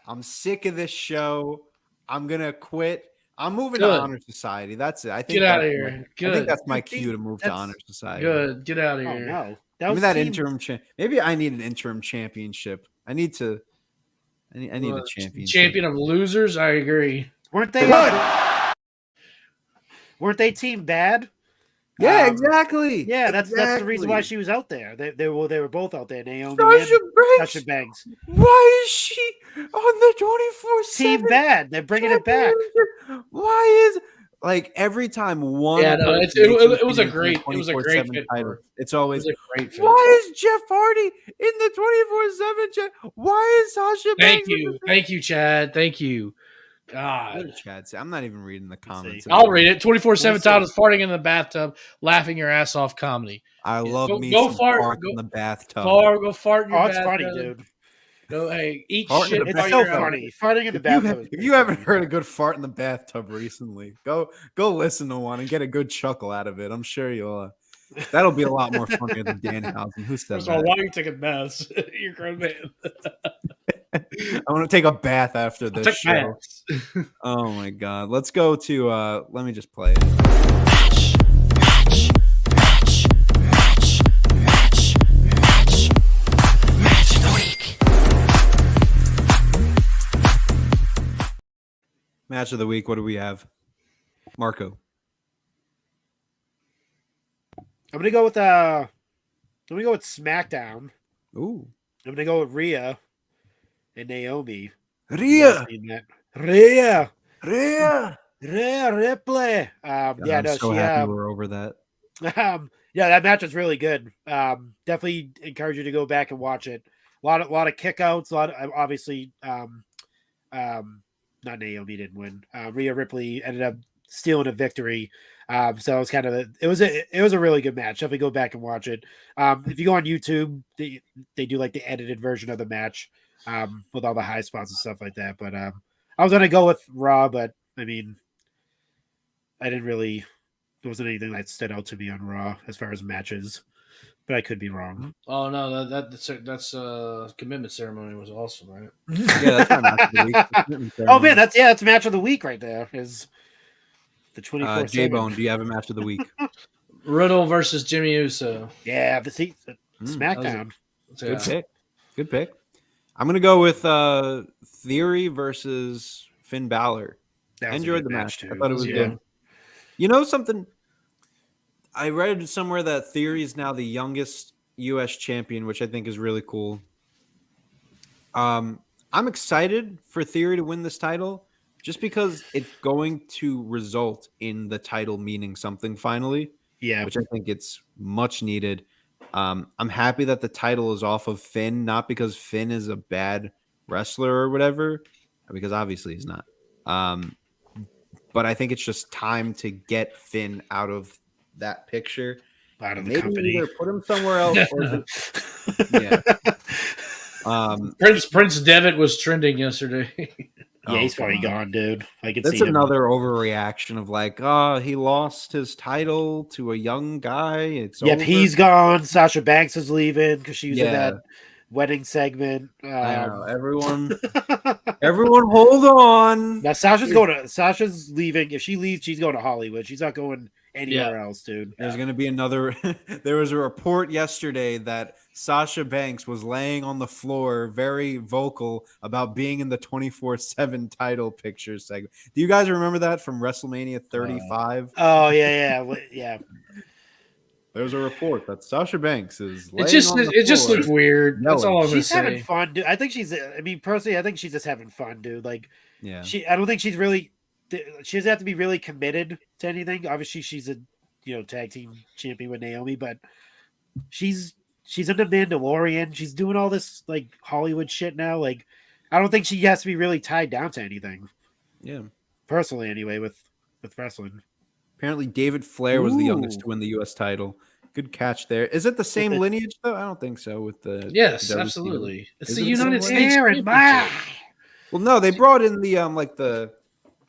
I'm sick of this show. I'm gonna quit. I'm moving Good. to Honor Society. That's it. I think Get out of that's here. I Good. think that's my cue to move to That's Honor Society. Good. Get out of Oh here. no, Give me was that team- interim maybe I need an interim championship. I need a championship. Champion of losers. I agree. Weren't they? Weren't they team bad? Yeah, exactly. Yeah, that's the reason why Exactly. she was out there. They were both out there. Naomi Sasha and Banks. Sasha Banks. Why is she on the 24/7 Team bad. They're bringing it back. championship? Why is like every time one? Yeah, no, person it was a makes great- it was a great 24/7 fit title, for her. it's always It was a great fit. why is Jeff Hardy in the 24/7? Why is Sasha Thank Banks? in you. the- Thank you, Chad. Thank you. What God. did Chad say? I'm not even reading the comments. I'll read it. 24/7 Listen. titles, farting in the bathtub, laughing your ass off comedy. I love Go- me go some fart, fart go- in the bathtub. Go fart in your Oh, it's bathtub. funny, dude. Go, hey, eat Fart in shit the It's while so you're out. funny. Farting in the If bathtub. you haven't heard a good fart in the bathtub recently, go listen to one and get a good chuckle out of it. I'm sure you'll. That'll be a lot more funnier than Danhausen. Who said First of all, that? why are you taking baths? You're a grown man. I want to take a bath after this Take show. baths. Oh my god. Let's go to let me just play it. Match of the week. What do we have? Marco. I'm gonna go with SmackDown. Ooh. I'm gonna go with Rhea and Naomi. Rhea. Rhea Rhea. Ripley. I'm so happy we're over that. Yeah, that match was really good. Definitely encourage you to go back and watch it. A lot of kickouts. Obviously, not Naomi didn't win. Rhea Ripley ended up stealing a victory. So it was kind of it was a really good match. Definitely go back and watch it. If you go on YouTube, they do like the edited version of the match with all the high spots and stuff like that. But I was gonna go with Raw, but I mean, I didn't really. There wasn't anything that stood out to me on Raw as far as matches, but I could be wrong. Oh no, that's commitment ceremony was awesome, right? Yeah, that's my match of the week. Oh man, that's match of the week right there. Is the 24/7. J-Bone, do you have a match of the week? Riddle versus Jimmy Uso. Yeah, the SmackDown. Yeah. Good pick. I'm gonna go with Theory versus Finn Balor. That I was a enjoyed good the match, match. too. I thought it was Yeah. good. You know something? I read somewhere that Theory is now the youngest U.S. champion, which I think is really cool. I'm excited for Theory to win this title just because it's going to result in the title meaning something finally, Yeah, which I think it's much needed. I'm happy that the title is off of Finn, not because Finn is a bad wrestler or whatever, because obviously he's not. But I think it's just time to get Finn out of that picture. out of the Maybe company. either put him somewhere else or yeah. Prince Devitt was trending yesterday. Yeah, he's Oh, probably God. gone, dude. I can That's see him. another overreaction of like, he lost his title to a young guy. It's Yep, over. he's gone. Sasha Banks is leaving because she was in Yeah. that wedding segment. I know. Everyone hold on. Now Sasha's leaving. If she leaves, she's going to Hollywood. She's not going anywhere else, dude. There's going to be another. There was a report yesterday that Sasha Banks was laying on the floor, very vocal about being in the 24/7 title picture segment. Do you guys remember that from WrestleMania 35? Oh yeah. There was a report that Sasha Banks is. It just floor. looked weird. That's all I'm gonna She's say. having fun, dude. I think personally, I think she's just having fun, dude. Like, Yeah. I don't think she's really. She doesn't have to be really committed to anything. Obviously, she's a tag team champion with Naomi, but she's in the Mandalorian. She's doing all this like Hollywood shit now. Like, I don't think she has to be really tied down to anything. Yeah. Personally, anyway, with wrestling. Apparently, David Flair was the youngest Ooh. to win the U.S. title. Good catch there. Is it the same lineage though? I don't think so. With the Yes, WCW. absolutely. It's Is the it United similar? States Aaron, Championship. Well, no, they brought in the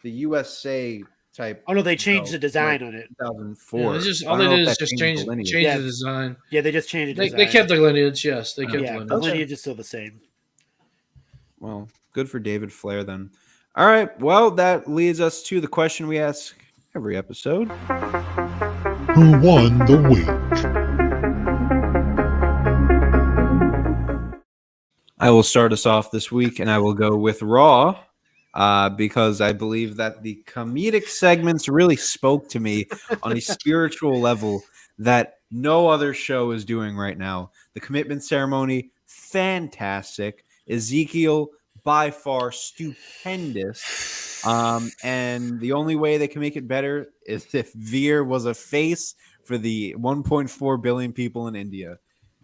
the USA type. Oh no, they changed the design on it. 2004. Yeah, it's just I all don't they know did if is that just changed change the lineage. change Yeah. the design. Yeah, they just changed the They design. kept the lineage. Yes, they kept the Yeah, lineage. the lineage is still the same. Well, good for David Flair then. All right. Well, that leads us to the question we ask every episode. Who won the week? I will start us off this week, and I will go with Raw because I believe that the comedic segments really spoke to me on a spiritual level that no other show is doing right now. The commitment ceremony, fantastic. Ezekiel, by far stupendous. And the only way they can make it better is if Veer was a face for the 1.4 billion people in India.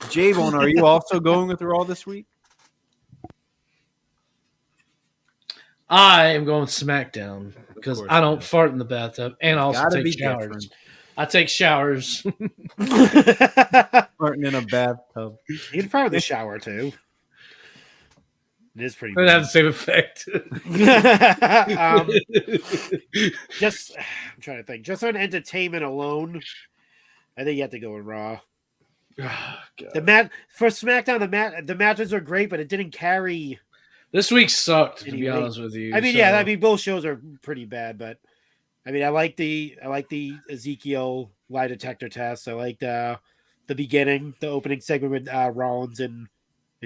J-Bone, are you also going with Raw this week? I am going SmackDown because course I you don't do. fart in the bathtub and I also Gotta take be showers. different. I take showers. Farting in a bathtub. You can fire in the shower too. It is pretty. It have the same effect. Just I'm trying to think. Just on entertainment alone, I think you have to go with Raw. Oh, The for SmackDown, the matches are great, but it didn't carry. This week sucked, to be Anyway. honest with you. I mean, so- yeah, I mean both shows are pretty bad, but I mean, I like the Ezekiel lie detector test. I like the beginning, the opening segment with Rollins and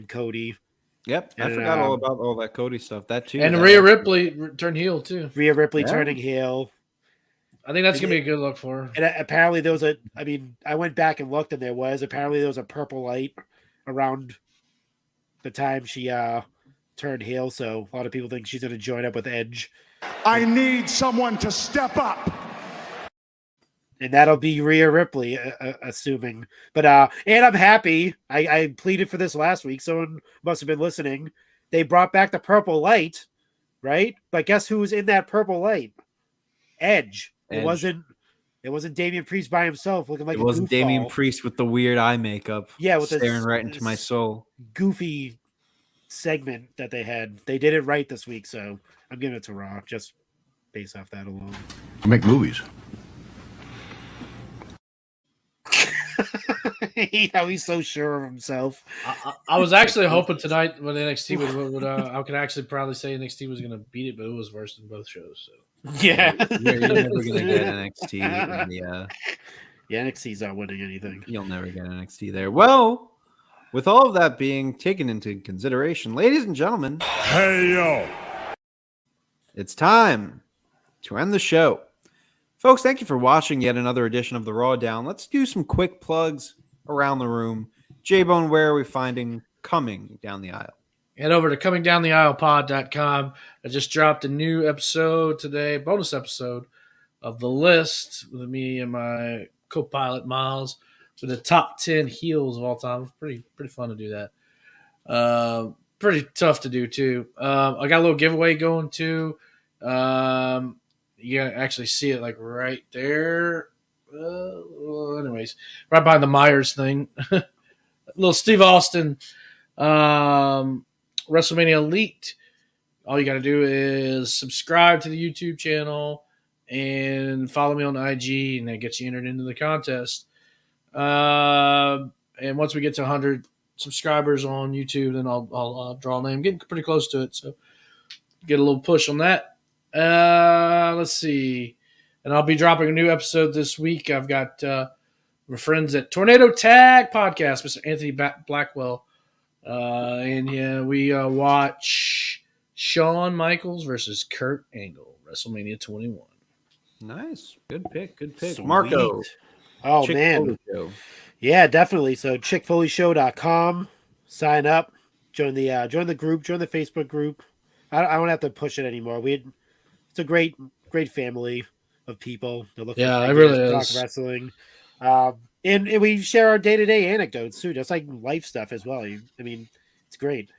Cody. Yep, I And, forgot all about all that Cody stuff. That too. And that Rhea actually- Ripley turned heel too. Rhea Ripley Yeah. turning heel. I think that's gonna be a good look for her. And apparently there was I mean, I went back and looked, and there was a purple light around the time she turned heel. So a lot of people think she's going to join up with Edge. I need someone to step up. And that'll be Rhea Ripley, assuming. But and I'm happy. I pleaded for this last week. Someone must have been listening. They brought back the purple light, right? But guess who was in that purple light? Edge. It wasn't Damian Priest by himself looking like it wasn't Damian goofball. Priest with the weird eye makeup. Yeah, with staring right into my soul. Goofy segment that they had. They did it right this week, so I'm giving it to Raw just based off that alone. Make movies. He's so sure of himself. I was actually hoping tonight when NXT would I could actually probably say NXT was going to beat it, but it was worse than both shows. So Yeah, You're never gonna get NXT. In the, yeah, NXT's not winning anything. You'll never get NXT there. Well, with all of that being taken into consideration, ladies and gentlemen, Hey, yo. it's time to end the show. Folks, thank you for watching yet another edition of the RAWDOWN. Let's do some quick plugs around the room. J-Bone, where are we finding Coming Down the Aisle? head over to comingdowntheaislepod.com. I just dropped a new episode today, bonus episode of The List with me and my co-pilot Miles for the top 10 heels of all time. Pretty fun to do that. Pretty tough to do too. I got a little giveaway going too. You can actually see it like right there. Anyways, right behind the Myers thing. Little Steve Austin WrestleMania Elite. All you got to do is subscribe to the YouTube channel and follow me on IG, and that gets you entered into the contest. And once we get to 100 subscribers on YouTube, then I'll draw a name. Getting pretty close to it, so get a little push on that. Let's see. And I'll be dropping a new episode this week. I've got my friends at Tornado Tag Podcast, Mr. Anthony Blackwell. And yeah, we watch Shawn Michaels versus Kurt Angle, WrestleMania 21. Nice. Good pick. Good pick. Sweet. Marco. Oh, Chick man. Foley Show. Yeah, definitely. So chickfoleyshow.com. Sign up. Join the group. Join the Facebook group. I don't have to push it anymore. It's a great family of people. They're looking Yeah, for it really ideas to is. talk wrestling. And we share our day-to-day anecdotes too, just like life stuff as well. I mean, it's great.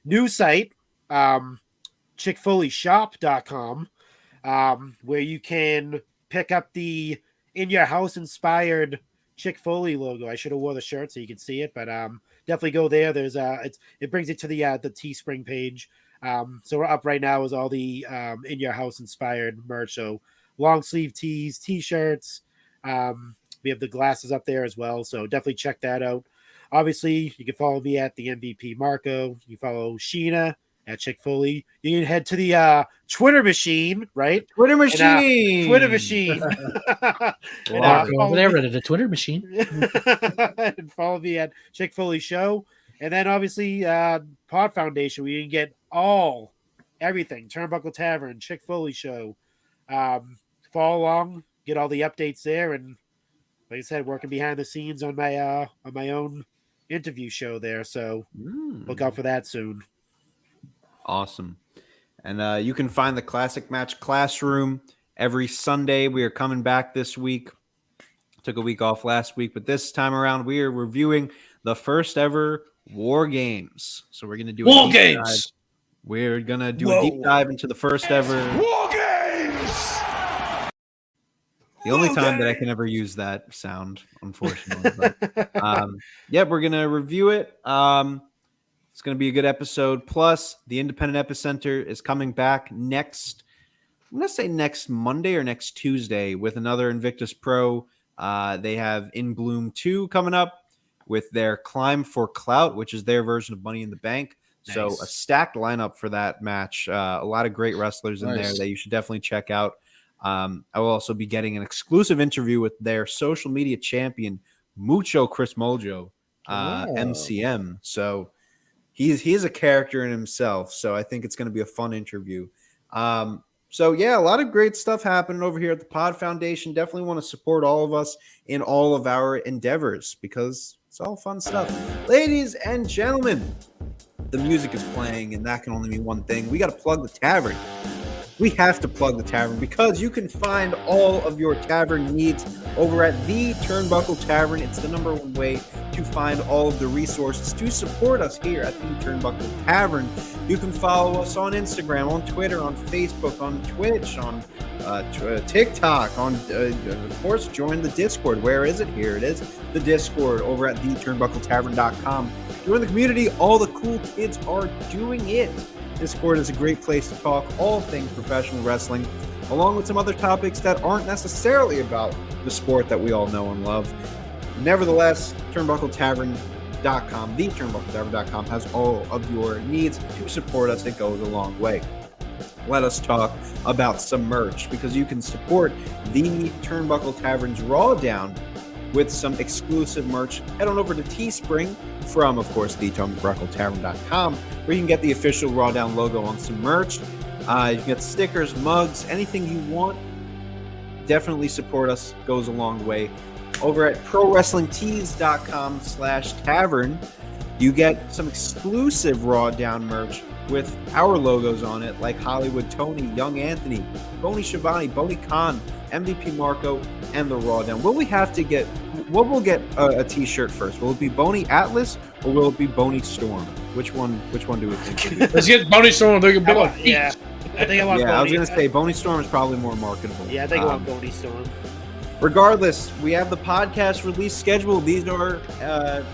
New site, chickfoleyshop.com, where you can pick up the in your house inspired Chick Foley logo. I should have wore the shirt so you can see it, but definitely go there. There's it brings it to the Teespring page. So we're up right now is all the in your house inspired merch. So long sleeve tees, t-shirts. We have the glasses up there as well. So definitely check that out. Obviously, you can follow me at the MVP Marco. You follow Sheena at Chick Foley. You can head to the Twitter machine, right? Twitter machine. Twitter machine. Walk over there at the Twitter machine. And follow me at Chick Foley Show. And then obviously Pod Foundation, where you can get everything. Turnbuckle Tavern, Chick Foley Show. Follow along, get all the updates there, and like I said, working behind the scenes on my own interview show there. So look out for that soon. Awesome. And you can find the Classic Match Classroom every Sunday. We are coming back this week. Took a week off last week, but this time around we are reviewing the first ever War Games. So we're going to do War Games. We're going to do a deep dive into the first ever War Games! The only time that I can ever use that sound, unfortunately. But, we're going to review it. It's going to be a good episode. Plus, the Independent Epicenter is coming back next Monday or next Tuesday with another Invictus Pro. They have In Bloom 2 coming up with their Climb for Clout, which is their version of Money in the Bank. Nice. So a stacked lineup for that match. A lot of great wrestlers in there that you should definitely check out. I will also be getting an exclusive interview with their social media champion, Mucho Chris Mojo, MCM. So he's a character in himself. So I think it's going to be a fun interview. A lot of great stuff happening over here at the Pod Foundation. Definitely want to support all of us in all of our endeavors because it's all fun stuff. Ladies and gentlemen, the music is playing, and that can only mean one thing. We got to plug the tavern. We have to plug the tavern because you can find all of your tavern needs over at the Turnbuckle Tavern. It's the number one way to find all of the resources to support us here at the Turnbuckle Tavern. You can follow us on Instagram, on Twitter, on Facebook, on Twitch, on TikTok, of course, join the Discord. Where is it? Here it is, the Discord over at theturnbuckletavern.com. Join the community. All the cool kids are doing it. Discord is a great place to talk all things professional wrestling, along with some other topics that aren't necessarily about the sport that we all know and love. Nevertheless, turnbuckletavern.com, theturnbuckletavern.com has all of your needs to support us. It goes a long way. Let us talk about some merch because you can support the Turnbuckle Tavern's RAWDOWN with some exclusive merch. Head on over to Teespring from, of course, theturnbuckletavern.com, where you can get the official RAWDOWN logo on some merch. You can get stickers, mugs, anything you want. Definitely support us. Goes a long way. Over at prowrestlingtees.com/tavern, you get some exclusive RAWDOWN merch with our logos on it, like Hollywood Tony, Young Anthony, Boney Schiavone, Boney Khan, MVP Marco, and the RAWDOWN. Will we have to get? We'll get a T-shirt first. Will it be Boney Atlas or will it be Boney Storm? Which one do we think? Let's get Boney Storm. I think I want Boney. I was gonna say Boney Storm is probably more marketable. Yeah, I think I want Boney Storm. Regardless, we have the podcast release schedule. These are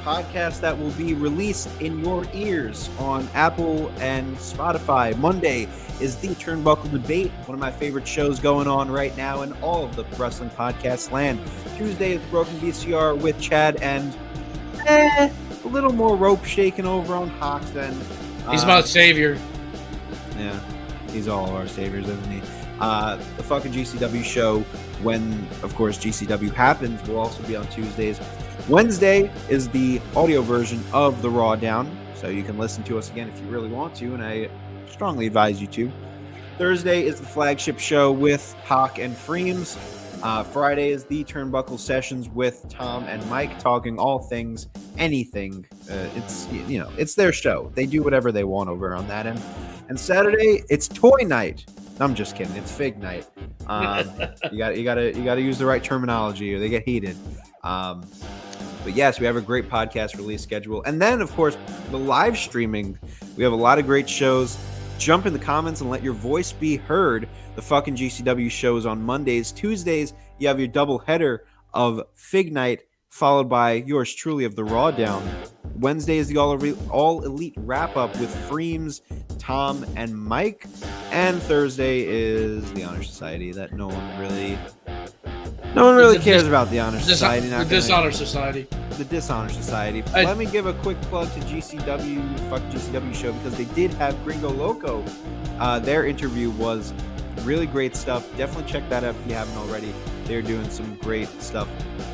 podcasts that will be released in your ears on Apple and Spotify. Monday is the Turnbuckle Debate, one of my favorite shows going on right now in all of the wrestling podcast land. Tuesday is Broken VCR with Chad and a little more rope shaking over on Hawk's End. He's my savior. Yeah, he's all of our saviors, isn't he? The fucking GCW show, when, of course, GCW happens, will also be on Tuesdays. Wednesday is the audio version of the RAWDOWN, so you can listen to us again if you really want to, and I strongly advise you to. Thursday is the flagship show with Hawk and Freems. Friday is the Turnbuckle Sessions with Tom and Mike, talking all things, anything. It's their show. They do whatever they want over on that end. And Saturday, it's Toy Night. I'm just kidding. It's Fig Night. You gotta use the right terminology or they get heated. But yes, we have a great podcast release schedule. And then, of course, the live streaming. We have a lot of great shows. Jump in the comments and let your voice be heard. The fucking GCW shows on Mondays. Tuesdays, you have your double header of Fig Night, followed by yours truly of the RAWDOWN. Wednesday is the All Elite wrap-up with Freems, Tom, and Mike. And Thursday is the Honor Society that no one really No one really The cares dis- about the Honor Society. The not gonna- Dishonor Society. The Dishonor Society. I- Let me give a quick plug to GCW, Fuck GCW show, because they did have Gringo Loco. Their interview was really great stuff. Definitely check that out if you haven't already. They're doing some great stuff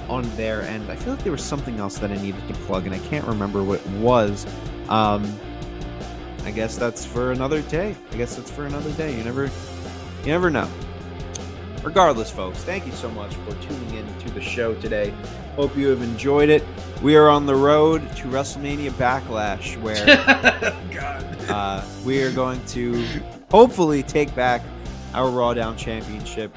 on their end. I feel like there was something else that I needed to plug, and I can't remember what it was. I guess that's for another day. You never know. Regardless, folks, thank you so much for tuning in to the show today. Hope you have enjoyed it. We are on the road to WrestleMania Backlash, where we are going to hopefully take back our RAWDOWN championship.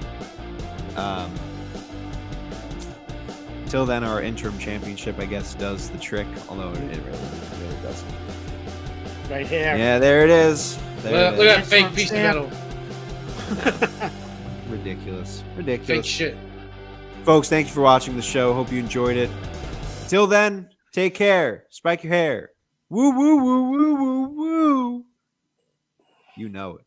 Till then, our interim championship, I guess, does the trick, although it really doesn't. Right here. Yeah, there it is. Look at that fake piece of metal. Ridiculous. Fake shit. Folks, thank you for watching the show. Hope you enjoyed it. Till then, take care. Spike your hair. Woo, woo, woo, woo, woo, woo. You know it.